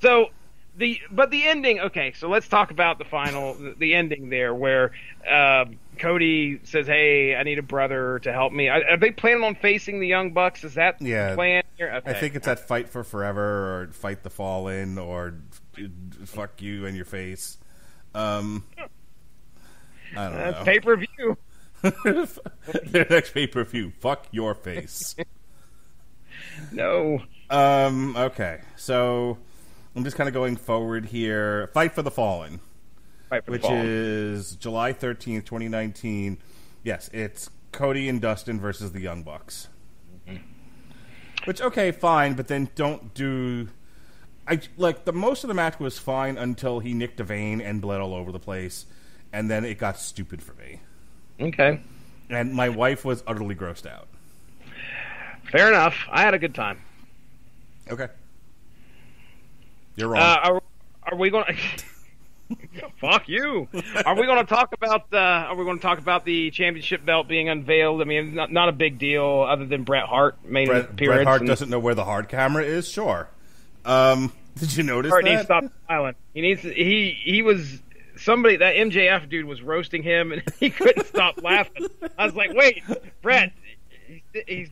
So the ending. Okay, so let's talk about the ending there, where Cody says, "Hey, I need a brother to help me." Are they planning on facing the Young Bucks? Is that the plan here? Okay. I think it's that Fight for Forever or Fight the Fallen or Fuck You and Your Face. I don't know. Pay-per-view. Their next pay-per-view. Fuck Your Face. No. Okay, so I'm just kind of going forward here. Fight for the Fallen. Which is July 13th, 2019. Yes, it's Cody and Dustin versus the Young Bucks. Mm-hmm. Which, okay, fine, but then don't do... most of the match was fine until he nicked a vein and bled all over the place, and then it got stupid for me. Okay. And my wife was utterly grossed out. Fair enough. I had a good time. Okay. You're wrong. Are we going to... Fuck you! Are we going to talk about the championship belt being unveiled? I mean, not a big deal, other than Bret Hart made an appearance. Bret Hart doesn't know where the hard camera is. Sure. Did you notice Hart that? needs to stop smiling. He was somebody, that MJF dude was roasting him, and he couldn't stop laughing. I was like, wait, Bret. He's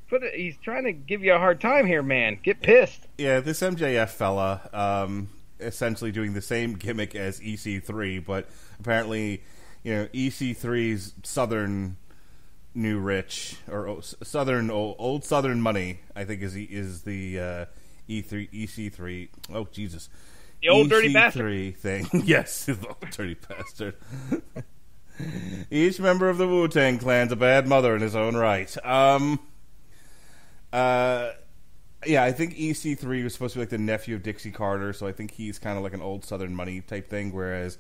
trying to give you a hard time here, man. Get pissed. Yeah, this MJF fella. Essentially doing the same gimmick as EC3, but apparently, EC3's Southern New Rich or Southern old Southern Money, I think is the EC3. Oh Jesus, the old EC3 dirty bastard thing. Yes, the old dirty bastard. Each member of the Wu-Tang Clan's a bad mother in his own right. Yeah, I think EC3 was supposed to be like the nephew of Dixie Carter, so I think he's kind of like an old Southern Money type thing, whereas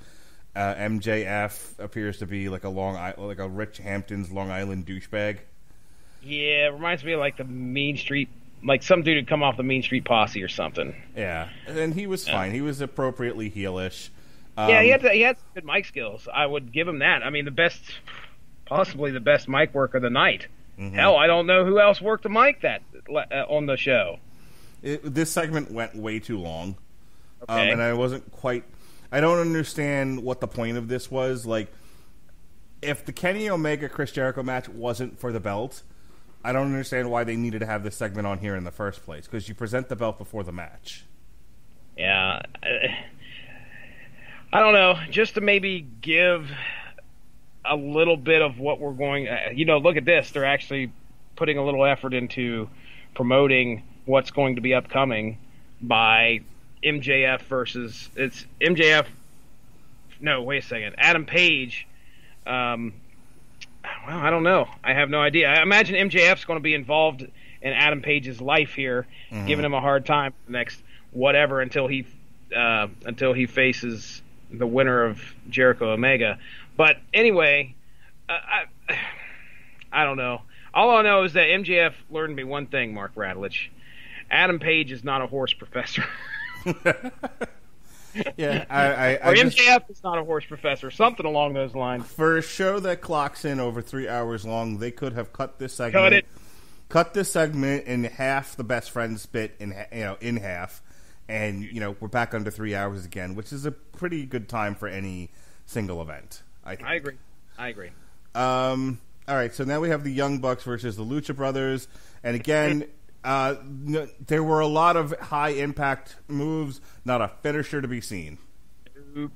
MJF appears to be like a Rich Hampton's Long Island douchebag. Yeah, it reminds me of like the Mean Street, like some dude had come off the Mean Street Posse or something. Yeah, and he was fine. He was appropriately heelish. Yeah, he had good mic skills. I would give him that. I mean, possibly the best mic work of the night. Mm-hmm. Hell, I don't know who else worked the mic that on the show. This segment went way too long, okay. And I wasn't quite. I don't understand what the point of this was. Like, if the Kenny Omega Chris Jericho match wasn't for the belt, I don't understand why they needed to have this segment on here in the first place. Because you present the belt before the match. Yeah, I don't know. Just to maybe give a little bit of what we're going. Look at this. They're actually putting a little effort into promoting what's going to be upcoming by MJF versus it's MJF. No, wait a second. Adam Page. Well, I don't know. I have no idea. I imagine MJF's going to be involved in Adam Page's life here, giving him a hard time for the next whatever until he faces the winner of Jericho Omega. But anyway, I don't know. All I know is that MJF learned me one thing, Mark Radulich. Adam Page is not a horse professor. Yeah, or MJF is not a horse professor. Something along those lines. For a show that clocks in over 3 hours long, they could have cut this segment. Cut this segment in half. The best friends bit in half, and we're back under 3 hours again, which is a pretty good time for any single event. I agree. All right, so now we have the Young Bucks versus the Lucha Brothers, and again, There were a lot of high-impact moves, not a finisher to be seen.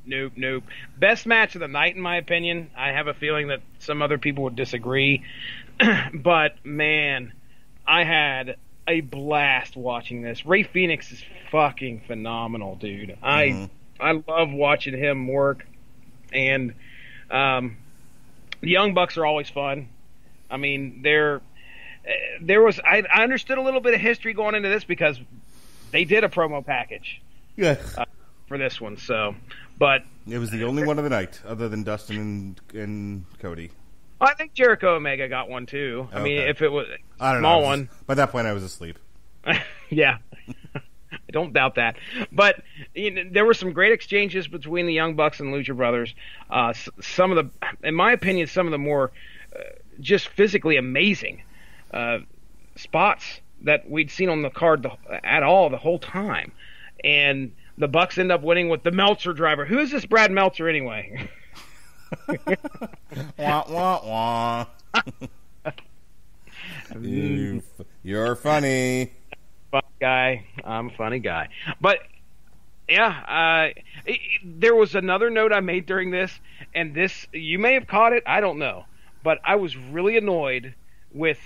Nope. Best match of the night, in my opinion. I have a feeling that some other people would disagree. But, man, I had a blast watching this. Ray Phoenix is fucking phenomenal, dude. I love watching him work. And the Young Bucks are always fun. I mean, I understood a little bit of history going into this because they did a promo package for this one. So, but it was the only one of the night, other than Dustin and Cody. I think Jericho Omega got one too. I mean, if it was a small one. By that point, I was asleep. Yeah, I don't doubt that. But there were some great exchanges between the Young Bucks and Lucha Brothers. Some of the, in my opinion, some of the more just physically amazing spots that we'd seen on the card the whole time. And the Bucks end up winning with the Meltzer driver. Who is this Brad Meltzer anyway? Wah, wah, wah. You're funny. Fun guy. I'm a funny guy. But, yeah, there was another note I made during this, and this, you may have caught it, I don't know. But I was really annoyed with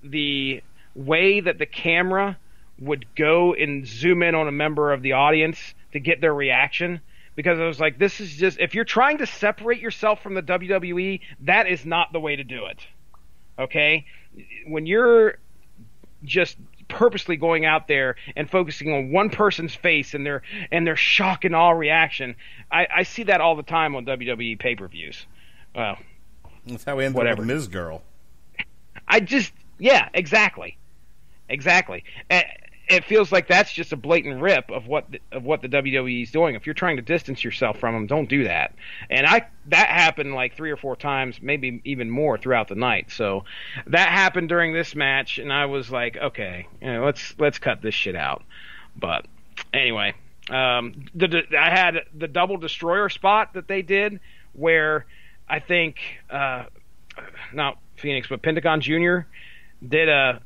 the way that the camera would go and zoom in on a member of the audience to get their reaction, because I was like, this is just, if you're trying to separate yourself from the WWE, that is not the way to do it. Okay? When you're just purposely going out there and focusing on one person's face and their shock and awe reaction, I see that all the time on WWE pay-per-views. Well, that's how we end up with Ms. Girl. Yeah, exactly. It feels like that's just a blatant rip of what the WWE is doing. If you're trying to distance yourself from them, don't do that. And that happened like 3 or 4 times, maybe even more throughout the night. So that happened during this match, and I was like, okay, let's cut this shit out. But anyway, I had the double destroyer spot that they did, where I think not Phoenix, but Pentagon Jr. did a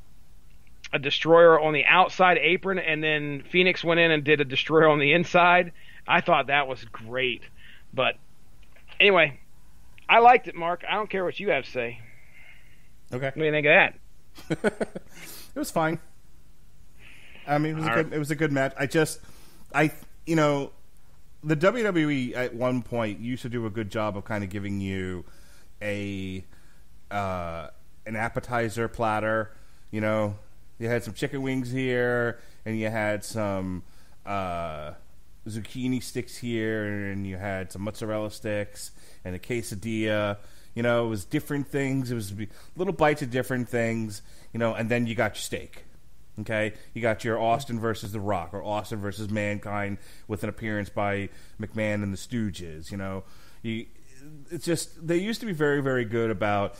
destroyer on the outside apron, and then Phoenix went in and did a destroyer on the inside. I thought that was great. But anyway, I liked it, Mark. I don't care what you have to say. Okay. What do you think of that? It was fine. I mean, it was a good match. The WWE at one point used to do a good job of kind of giving you an appetizer platter. You had some chicken wings here, and you had some zucchini sticks here, and you had some mozzarella sticks, and a quesadilla. It was different things. It was little bites of different things, and then you got your steak. Okay? You got your Austin versus The Rock, or Austin versus Mankind with an appearance by McMahon and the Stooges. It's just, they used to be very, very good about,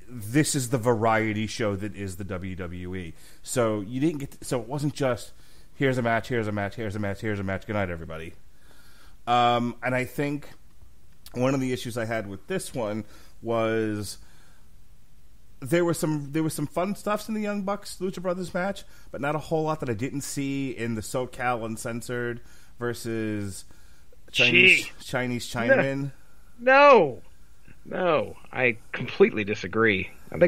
this is the variety show that is the WWE. So you didn't so it wasn't just, here's a match, here's a match, here's a match, here's a match. Good night, everybody. And I think one of the issues I had with this one was there was some fun stuffs in the Young Bucks Lucha Brothers match, but not a whole lot that I didn't see in the SoCal Uncensored versus Chinese Chinaman. No, I completely disagree. I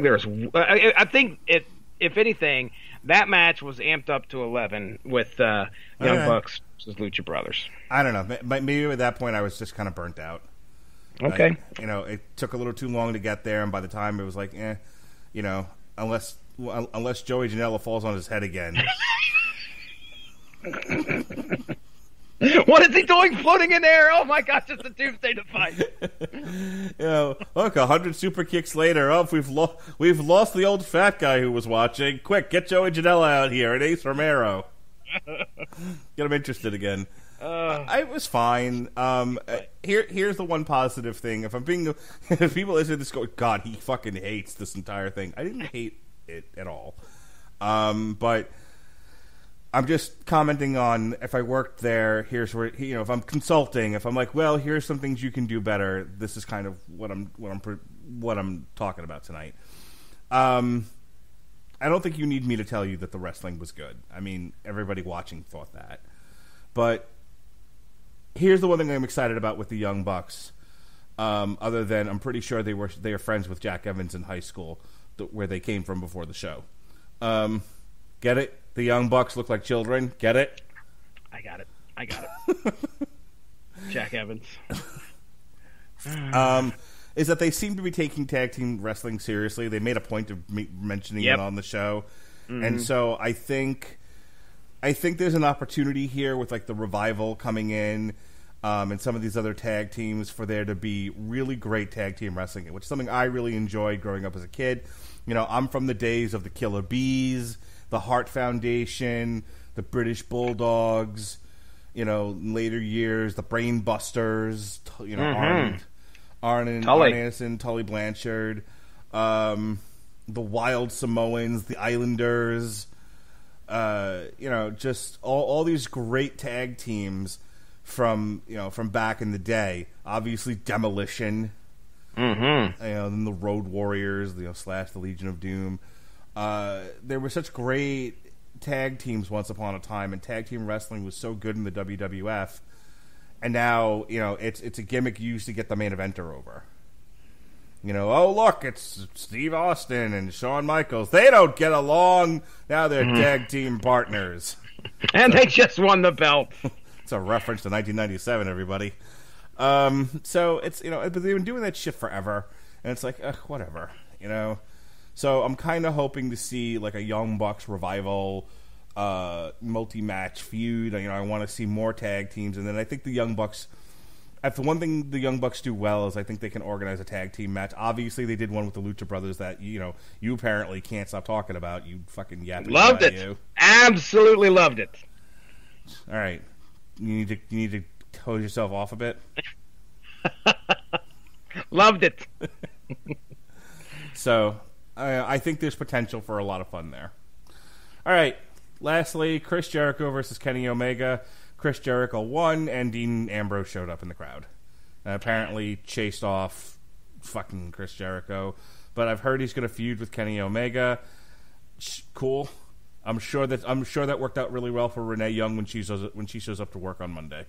think if anything, that match was amped up to 11 with Young Bucks versus Lucha Brothers. I don't know. Maybe at that point I was just kind of burnt out. Okay. It took a little too long to get there, and by the time it was like, unless Joey Janela falls on his head again. What is he doing floating in air? Oh my gosh, it's a doomsday device. Look, 100 super kicks later. Oh, we've lost the old fat guy who was watching. Quick, get Joey Janela out here and Ace Romero. Get him interested again. It was fine. Here's the one positive thing. If people listen to this go, God, he fucking hates this entire thing. I didn't hate it at all. But I'm just commenting on, if I worked there, here's where, if I'm consulting, if I'm like, well, here's some things you can do better. This is kind of what I'm talking about tonight. I don't think you need me to tell you that the wrestling was good. I mean, everybody watching thought that. But here's the one thing I'm excited about with the Young Bucks. Other than I'm pretty sure they were friends with Jack Evans in high school, where they came from before the show. Get it? The Young Bucks look like children. Get it? I got it. Jack Evans. Is that they seem to be taking tag team wrestling seriously. They made a point of mentioning it on the show. Mm-hmm. And so I think there's an opportunity here with like the Revival coming in and some of these other tag teams for there to be really great tag team wrestling, which is something I really enjoyed growing up as a kid. You know, I'm from the days of the Killer Bees, the Hart Foundation, the British Bulldogs, you know, in later years, the Brain Busters, you know, Arn Anderson, Tully Blanchard, the Wild Samoans, the Islanders, you know, just all these great tag teams from back in the day. Obviously, Demolition, you know, then the Road Warriors, / the Legion of Doom. There were such great tag teams once upon a time, and tag team wrestling was so good in the WWF. And now, you know, it's a gimmick used to get the main eventer over. You know, oh, look, it's Steve Austin and Shawn Michaels. They don't get along. Now they're tag team partners. And they just won the belt. It's a reference to 1997, everybody. So it's, you know, but they've been doing that shit forever. And it's like, whatever, you know. So I'm kind of hoping to see like a Young Bucks Revival multi-match feud. You know, I want to see more tag teams, and then I think the Young Bucks. The one thing the Young Bucks do well is I think they can organize a tag team match. Obviously, they did one with the Lucha Brothers that you apparently can't stop talking about. You fucking yapping. Loved it. You. Absolutely loved it. All right, you need to hose yourself off a bit. Loved it. So I think there's potential for a lot of fun there. All right. Lastly, Chris Jericho versus Kenny Omega. Chris Jericho won, and Dean Ambrose showed up in the crowd. And apparently chased off fucking Chris Jericho. But I've heard he's going to feud with Kenny Omega. Cool. I'm sure that worked out really well for Renee Young when she shows up to work on Monday.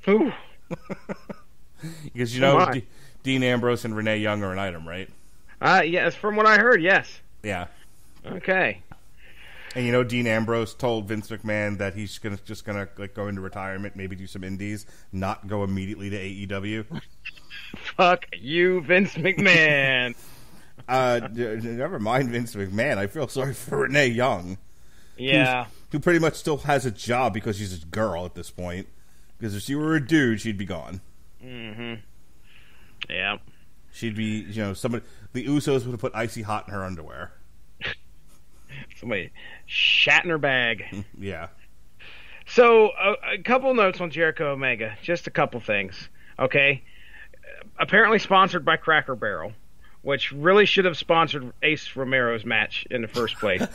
Ooh. Because you know Dean Ambrose and Renee Young are an item, right? Yes, from what I heard, yes. Yeah. Okay. And you know, Dean Ambrose told Vince McMahon that he's just gonna like go into retirement, maybe do some indies, not go immediately to AEW. Fuck you, Vince McMahon. Never mind Vince McMahon. I feel sorry for Renee Young. Yeah. Who pretty much still has a job because she's a girl at this point. Because if she were a dude, she'd be gone. Mm-hmm. Yeah. She'd be, you know, somebody. The Usos would have put icy hot in her underwear. Somebody shat in her bag. Yeah. So, a couple notes on Jericho Omega. Just a couple things. Okay? Apparently sponsored by Cracker Barrel, which really should have sponsored Ace Romero's match in the first place.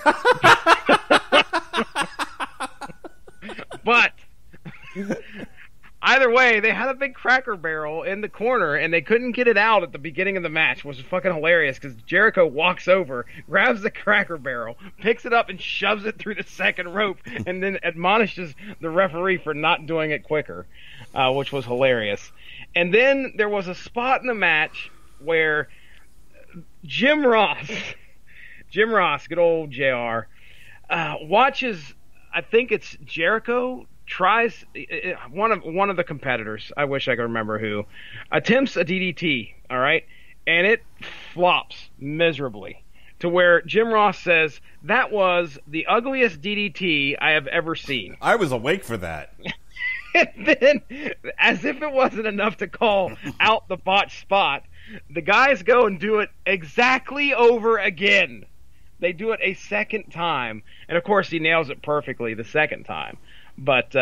But either way, they had a big Cracker Barrel in the corner, and they couldn't get it out at the beginning of the match, which was fucking hilarious, because Jericho walks over, grabs the Cracker Barrel, picks it up, and shoves it through the second rope, and then admonishes the referee for not doing it quicker, which was hilarious. And then there was a spot in the match where Jim Ross, good old JR, watches, I think it's Jericho, tries one of the competitors, I wish I could remember who, attempts a DDT, all right, and it flops miserably to where Jim Ross says that was the ugliest DDT I have ever seen. I was awake for that. And then, as if it wasn't enough to call out the botched spot, the guys go and do it exactly over again. They do it a second time, and of course he nails it perfectly the second time. But,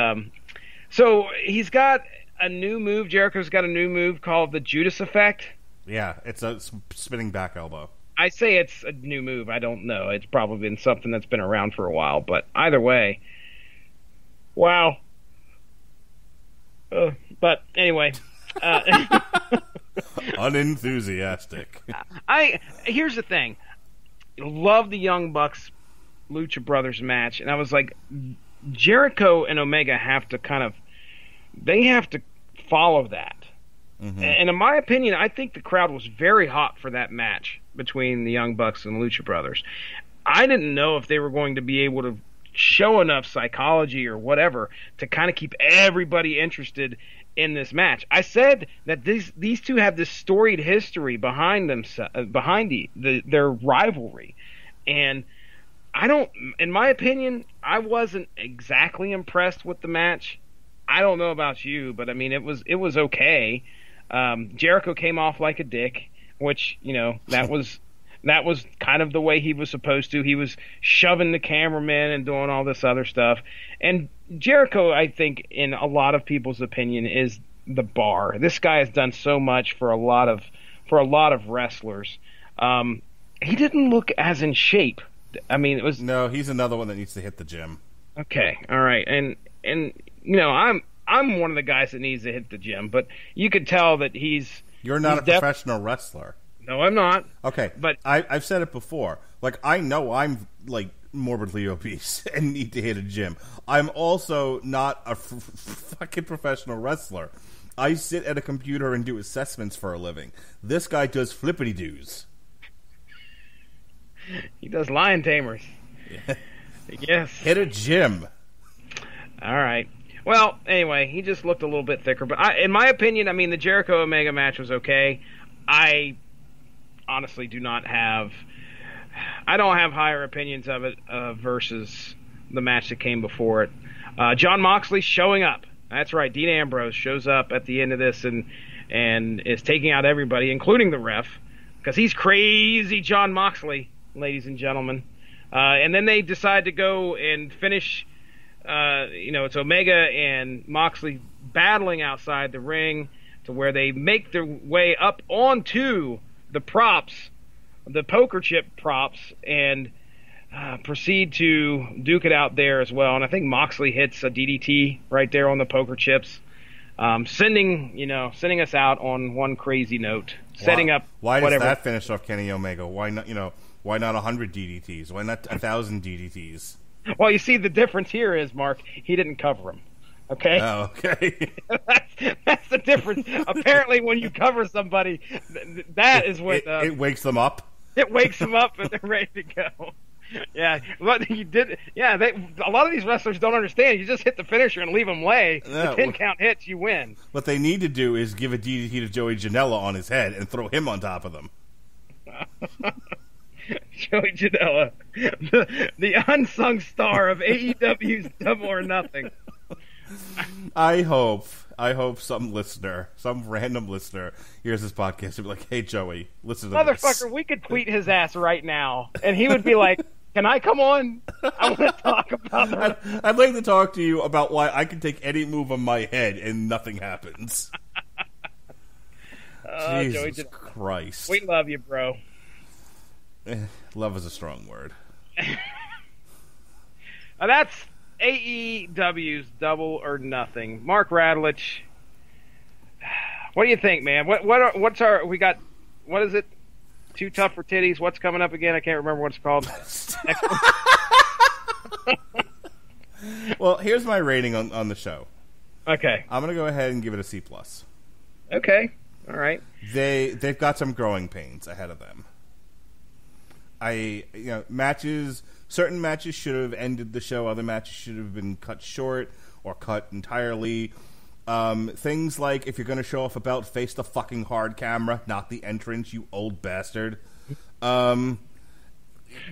so he's got a new move. Jericho's got a new move called the Judas Effect. Yeah, it's a spinning back elbow. I say it's a new move. I don't know. It's probably been something that's been around for a while. But either way, wow. But anyway. Unenthusiastic. Here's the thing. love the Young Bucks Lucha Brothers match, and I was like, Jericho and Omega have to follow that. Mm-hmm. And in my opinion, I think the crowd was very hot for that match between the Young Bucks and the Lucha Brothers. I didn't know if they were going to be able to show enough psychology or whatever to kind of keep everybody interested in this match. I said that these two have this storied history behind them, their rivalry, and in my opinion, I wasn't exactly impressed with the match. I don't know about you, but I mean, it was okay. Jericho came off like a dick, which, that was kind of the way he was supposed to. He was shoving the cameraman and doing all this other stuff. And Jericho, I think, in a lot of people's opinion, is the bar. This guy has done so much for a lot of wrestlers. He didn't look as in shape. I mean, it was no. He's another one that needs to hit the gym. Okay, all right, and I'm one of the guys that needs to hit the gym, but you could tell that You're not a professional wrestler. No, I'm not. Okay, but I've said it before. Like, I know I'm like morbidly obese and need to hit a gym. I'm also not a fucking professional wrestler. I sit at a computer and do assessments for a living. This guy does flippity doos. He does lion tamers. Yeah. Yes. Hit a gym. All right. Well, anyway, he just looked a little bit thicker. But in my opinion, I mean, the Jericho Omega match was okay. I honestly don't have higher opinions of it versus the match that came before it. Jon Moxley showing up. That's right. Dean Ambrose shows up at the end of this and is taking out everybody, including the ref, because he's crazy Jon Moxley, ladies and gentlemen. And then they decide to go and finish. It's Omega and Moxley battling outside the ring to where they make their way up onto the props, the poker chip props, and proceed to duke it out there as well. And I think Moxley hits a DDT right there on the poker chips, sending us out on one crazy note, setting up. Why whatever. does that finish off Kenny Omega? Why not? Why not 100 DDTs? Why not 1,000 DDTs? Well, you see, the difference here is, Mark, he didn't cover him. Okay? Oh, okay. that's the difference. Apparently, when you cover somebody, that is what... it wakes them up? It wakes them up and they're ready to go. Yeah, what you did... Yeah, a lot of these wrestlers don't understand. You just hit the finisher and leave them lay. The 10 count hits, you win. What they need to do is give a DDT to Joey Janela on his head and throw him on top of them. Joey Janela, the unsung star of AEW's Double or Nothing. I hope some random listener hears this podcast and be like, "Hey, Joey, listen to this." Motherfucker, we could tweet his ass right now, and he would be like, "Can I come on? I want to talk about that." I'd like to talk to you about why I can take any move on my head and nothing happens. Jesus Joey Christ. We love you, bro. Love is a strong word. Now that's AEW's Double or Nothing. Mark Radulich, what do you think, man? What is it? Too Tough for Titties? What's coming up again? I can't remember what it's called. Well, here's my rating on the show. Okay. I'm going to go ahead and give it a C+. Okay. All right. They've got some growing pains ahead of them. Certain matches should have ended the show. Other matches should have been cut short or cut entirely. Things like, if you're going to show off a belt, face the fucking hard camera, not the entrance, you old bastard. But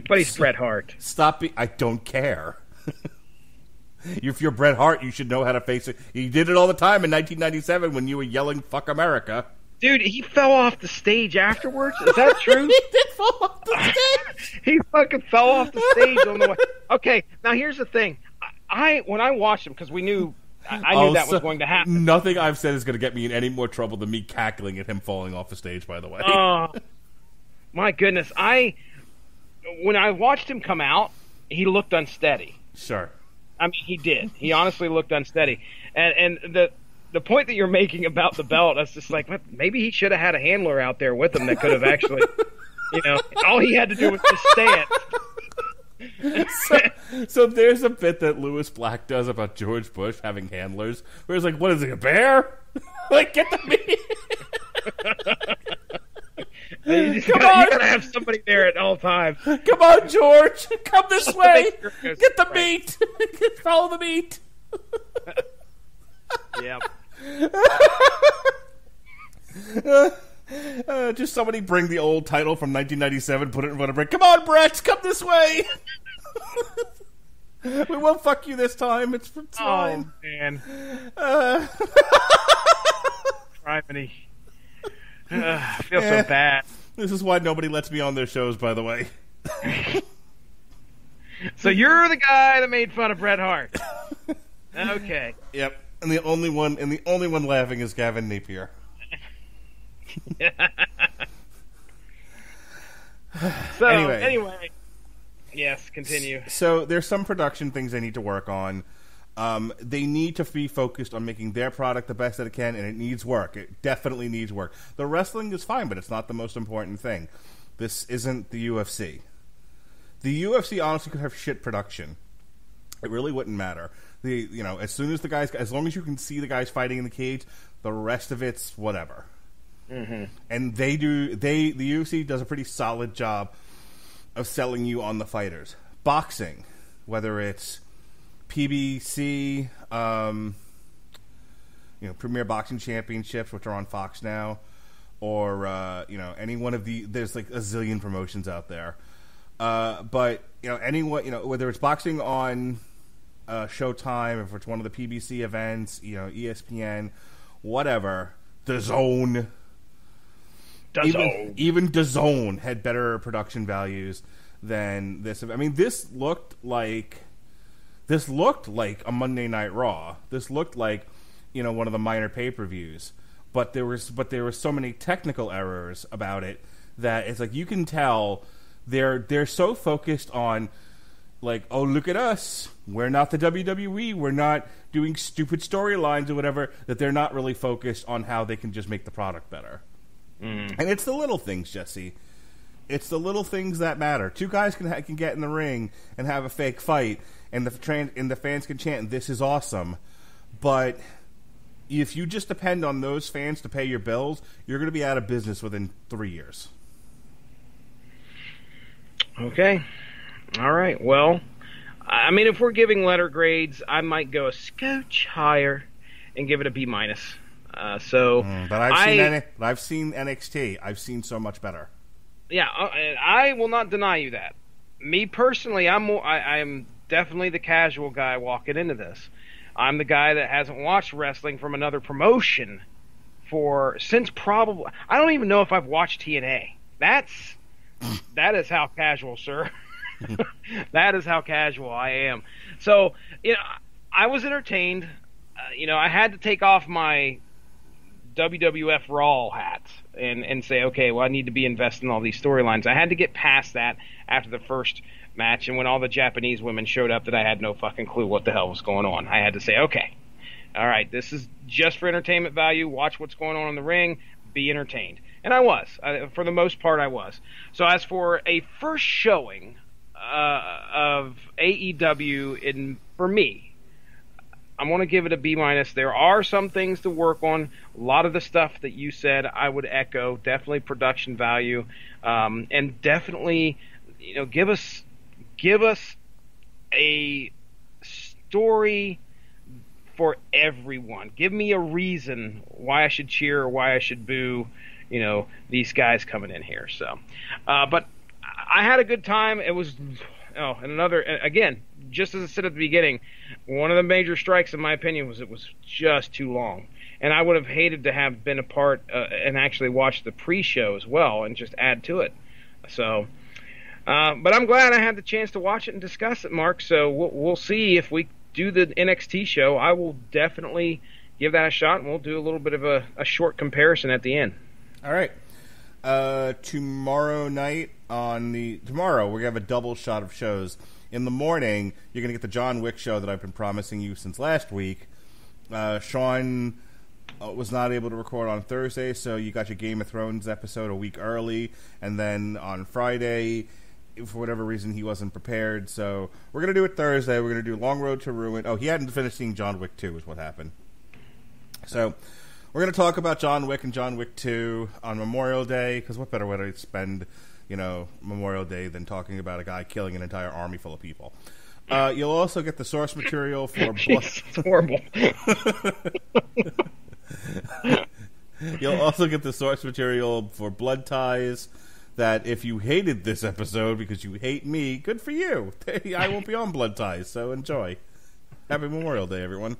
he's Bret Hart. I don't care. If you're Bret Hart, you should know how to face it. You did it all the time in 1997 when you were yelling, "Fuck America." Dude, he fell off the stage afterwards? Is that true? He did fall off the stage. He fucking fell off the stage on the way. Okay, now here's the thing. When I watched him, because I knew that was going to happen. Nothing I've said is going to get me in any more trouble than me cackling at him falling off the stage, by the way. My goodness. When I watched him come out, he looked unsteady. Sure. I mean, he did. He honestly looked unsteady. And the point that you're making about the belt, I was just like, maybe he should have had a handler out there with him that could have actually All he had to do was just stand. So there's a bit that Lewis Black does about George Bush having handlers, where he's like, "What is he, a bear? Like, get the meat." You gotta have somebody there at all times. Come on, George, come this way. Get the meat. Follow the meat. Yep. Just somebody bring the old title from 1997, put it in front of Brett. Come on, Brett, come this way. We won't fuck you this time. It's fine. Oh, man. Criminy. I feel so bad. This is why nobody lets me on their shows, by the way. So you're the guy that made fun of Bret Hart. Okay. Yep. And the only one laughing is Gavin Napier. So anyway, yes, continue. So there's some production things they need to work on. They need to be focused on making their product the best that it can, and it needs work. It definitely needs work. The wrestling is fine, but it's not the most important thing. This isn't the UFC. The UFC honestly could have shit production. It really wouldn't matter. As long as you can see the guys fighting in the cage, the rest of it's whatever. Mm-hmm. And the UFC does a pretty solid job of selling you on the fighters. Boxing, whether it's PBC, Premier Boxing Championships, which are on Fox now, or any one of there's like a zillion promotions out there. But anyone, whether it's boxing on Showtime, if it's one of the PBC events, ESPN, whatever, DAZN. Even DAZN had better production values than this. I mean, this looked like a Monday Night Raw. This looked like one of the minor pay-per-views. But there were so many technical errors about it that it's like you can tell they're so focused on, like, oh, look at us, we're not the WWE, we're not doing stupid storylines or whatever, that they're not really focused on how they can just make the product better. And it's the little things, Jesse. It's the little things that matter. Two guys can get in the ring and have a fake fight, and the fans can chant, "This is awesome." But if you just depend on those fans to pay your bills, you're going to be out of business within 3 years. Okay. All right. Well, I mean, if we're giving letter grades, I might go a scotch higher and give it a B-. But I've seen NXT. I've seen so much better. Yeah, I will not deny you that. Me personally, I'm definitely the casual guy walking into this. I'm the guy that hasn't watched wrestling from another promotion since probably, I don't even know if I've watched TNA. That is how casual, sir. That is how casual I am. So, I was entertained. I had to take off my WWF Raw hat and say, okay, well, I need to be invested in all these storylines. I had to get past that after the first match, and when all the Japanese women showed up that I had no fucking clue what the hell was going on. I had to say, okay, all right, this is just for entertainment value. Watch what's going on in the ring. Be entertained. And I was. For the most part, I was. So as for a first showing of AEW, for me, I'm going to give it a B-. There are some things to work on. A lot of the stuff that you said, I would echo. Definitely production value, and definitely, give us a story for everyone. Give me a reason why I should cheer or why I should boo. These guys coming in here. So, but I had a good time. It was. Oh, and again, just as I said at the beginning, one of the major strikes, in my opinion, was it was just too long. And I would have hated to have been a part and actually watched the pre-show as well and just add to it. So, but I'm glad I had the chance to watch it and discuss it, Mark. So we'll see if we do the NXT show. I will definitely give that a shot, and we'll do a little bit of a short comparison at the end. All right. Tomorrow night tomorrow we're going to have a double shot of shows. In the morning, you're going to get the John Wick show that I've been promising you since last week. Sean was not able to record on Thursday, so you got your Game of Thrones episode a week early, and then on Friday, for whatever reason, he wasn't prepared, so we're going to do it Thursday. We're going to do Long Road to Ruin. Oh, he hadn't finished seeing John Wick 2 is what happened. So we're going to talk about John Wick and John Wick 2 on Memorial Day, because what better way to spend, Memorial Day than talking about a guy killing an entire army full of people. You'll also get the source material for... It's horrible. You'll also get the source material for Blood Ties, that if you hated this episode because you hate me, good for you. I won't be on Blood Ties, so enjoy. Happy Memorial Day, everyone.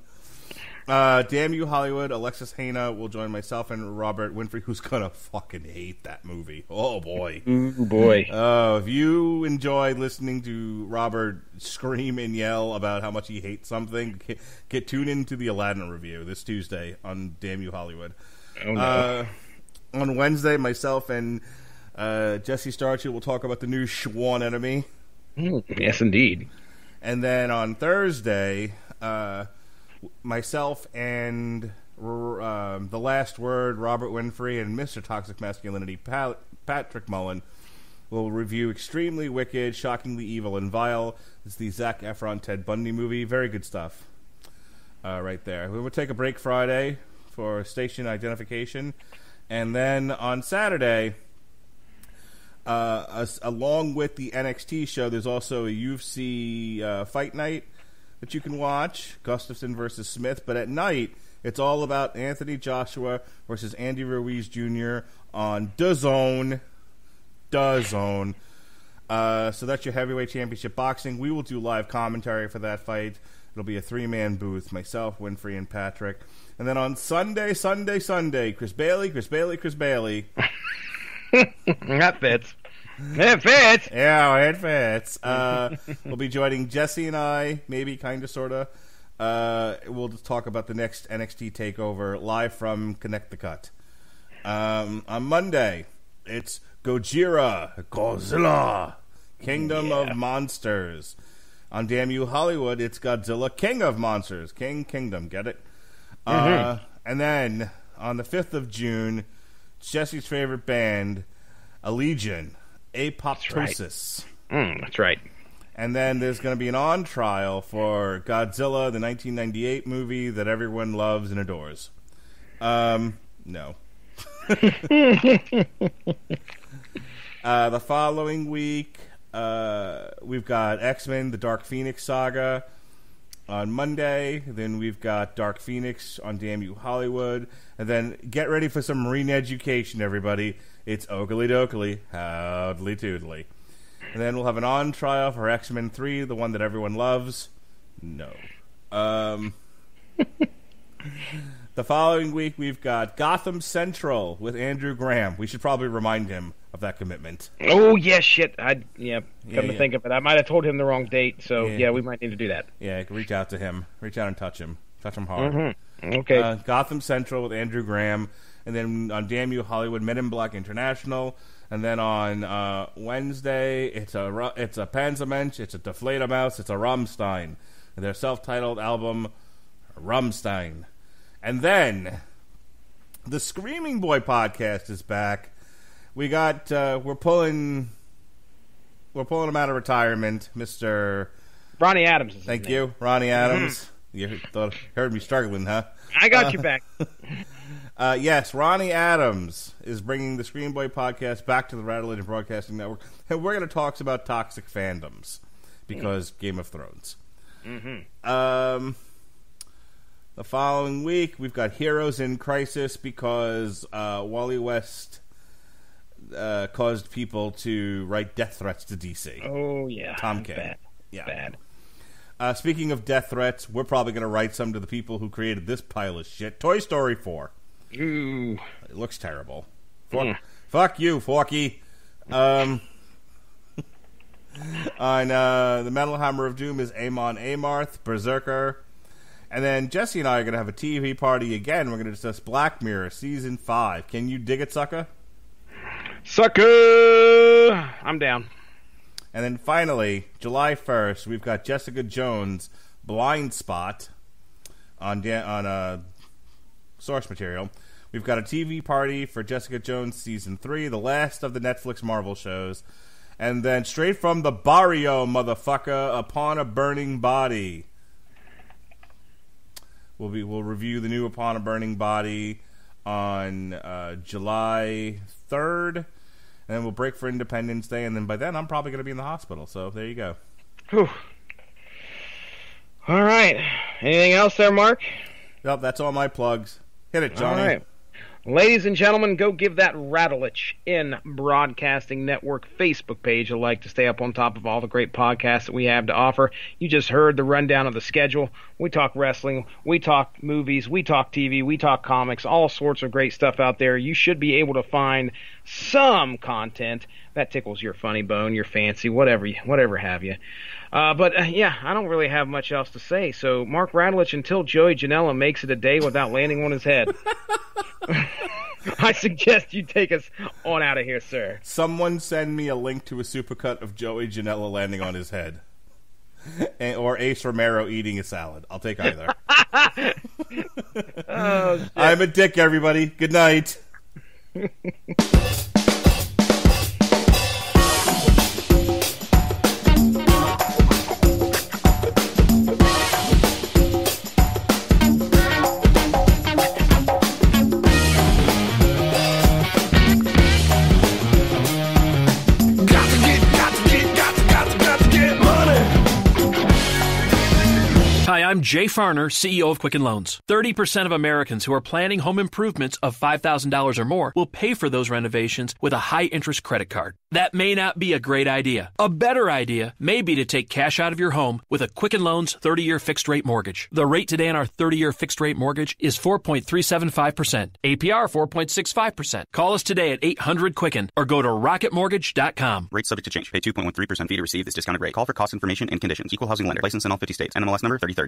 Damn You Hollywood, Alexis Haina will join myself and Robert Winfrey, who's gonna fucking hate that movie. Oh, boy. Ooh, boy. If you enjoy listening to Robert scream and yell about how much he hates something, get tuned into the Aladdin review this Tuesday on Damn You Hollywood. Oh, no. On Wednesday, myself and Jesse Starchy will talk about the new Schwan Enemy. Yes, indeed. And then on Thursday, myself and The Last Word, Robert Winfrey, and Mr. Toxic Masculinity, Patrick Mullen, will review Extremely Wicked, Shockingly Evil, and Vile. It's the Zac Efron, Ted Bundy movie. Very good stuff right there. We will take a break Friday for station identification. And then on Saturday, along with the NXT show, there's also a UFC fight night that you can watch, Gustafsson versus Smith. But at night, it's all about Anthony Joshua versus Andy Ruiz Jr. on DAZN. DAZN. So that's your heavyweight championship boxing. We will do live commentary for that fight. It'll be a 3-man booth, myself, Winfrey, and Patrick. And then on Sunday, Chris Bailey. That fits. It fits. Yeah, it fits. We'll be joining Jesse and I, maybe, kind of, sort of. We'll just talk about the next NXT TakeOver live from Connect the Cut. On Monday, it's Godzilla, Kingdom of Monsters. On Damn You Hollywood, it's Godzilla, King of Monsters. Kingdom, get it? And then, on the 5th of June, Jesse's favorite band, Allegiant, Apoptosis. That's right. And then there's going to be an on-trial for Godzilla, the 1998 movie that everyone loves and adores. No. The following week, we've got X-Men, the Dark Phoenix saga on Monday. Then we've got Dark Phoenix on Damn You Hollywood. And then get ready for some Marine education, everybody. It's Oakley Dokley, Howdly Toodly. And then we'll have an on-trial for X-Men 3, the one that everyone loves. No. The following week, we've got Gotham Central with Andrew Graham. We should probably remind him of that commitment. Oh, yeah, shit. Come to think of it, I might have told him the wrong date, so we might need to do that. Yeah, reach out to him. Reach out and touch him. Touch him hard. Mm-hmm. Okay. Gotham Central with Andrew Graham. And then on Damn You Hollywood, Men in Black International. And then on Wednesday, it's a Panzermensch, it's a Deflator Mouse, it's a Rammstein. And their self-titled album, Rammstein. And then, the Screaming Boy podcast is back. We got, we're pulling him out of retirement, Mr. Ronnie Adams is Thank you, Ronnie Adams. You heard me struggling, huh? I got you back. Yes, Ronnie Adams is bringing the Scream Boy podcast back to the Rattle Legend Broadcasting Network, and we're going to talk about toxic fandoms because Game of Thrones. Mm-hmm. The following week, we've got Heroes in Crisis because Wally West caused people to write death threats to DC. Oh, yeah. Tom K. Bad. Yeah. Bad. Speaking of death threats, we're probably going to write some to the people who created this pile of shit. Toy Story 4. Ooh. It looks terrible. Fuck you, Forky. On the Metal Hammer of Doom is Amon Amarth, Berserker. And then Jesse and I are going to have a TV party again. We're going to discuss Black Mirror Season 5. Can you dig it, sucker? Sucker! I'm down. And then finally, July 1st, we've got Jessica Jones' Blind Spot on source material. We've got a TV party for Jessica Jones Season 3, the last of the Netflix Marvel shows. And then straight from the barrio, motherfucker, Upon a Burning Body. We'll review the new Upon a Burning Body on July 3rd. And then we'll break for Independence Day. And then by then, I'm probably going to be in the hospital. So there you go. Whew. All right. Anything else there, Mark? Nope, that's all my plugs. Hit it, Johnny. All right. Ladies and gentlemen, go give that Rattlich in Broadcasting Network Facebook page a like to stay up on top of all the great podcasts that we have to offer. You just heard the rundown of the schedule. We talk wrestling, we talk movies, we talk TV, we talk comics, all sorts of great stuff out there. You should be able to find some content that tickles your funny bone, your fancy, whatever have you. Yeah, I don't really have much else to say. So, Mark Rattlich, until Joey Janela makes it a day without landing on his head, I suggest you take us on out of here, sir. Someone send me a link to a supercut of Joey Janela landing on his head. Or Ace Romero eating a salad. I'll take either. Oh, shit. I'm a dick, everybody. Good night. Hi, I'm Jay Farner, CEO of Quicken Loans. 30% of Americans who are planning home improvements of $5,000 or more will pay for those renovations with a high-interest credit card. That may not be a great idea. A better idea may be to take cash out of your home with a Quicken Loans 30-year fixed-rate mortgage. The rate today on our 30-year fixed-rate mortgage is 4.375%. APR 4.65%. Call us today at 800-QUICKEN or go to rocketmortgage.com. Rates subject to change. Pay 2.13% fee to receive this discounted rate. Call for cost information and conditions. Equal housing lender. License in all 50 states. NMLS number 3030.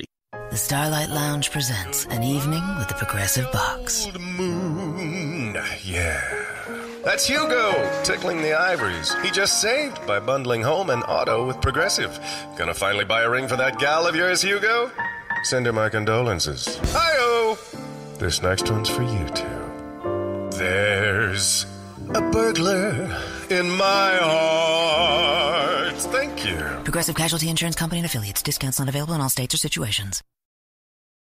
The Starlight Lounge presents an evening with the Progressive Box. Old moon, yeah. That's Hugo, tickling the ivories. He just saved by bundling home and auto with Progressive. Gonna finally buy a ring for that gal of yours, Hugo? Send her my condolences. Hi-oh! This next one's for you, too. There's a burglar in my heart. Thank you. Progressive Casualty Insurance Company and Affiliates. Discounts not available in all states or situations.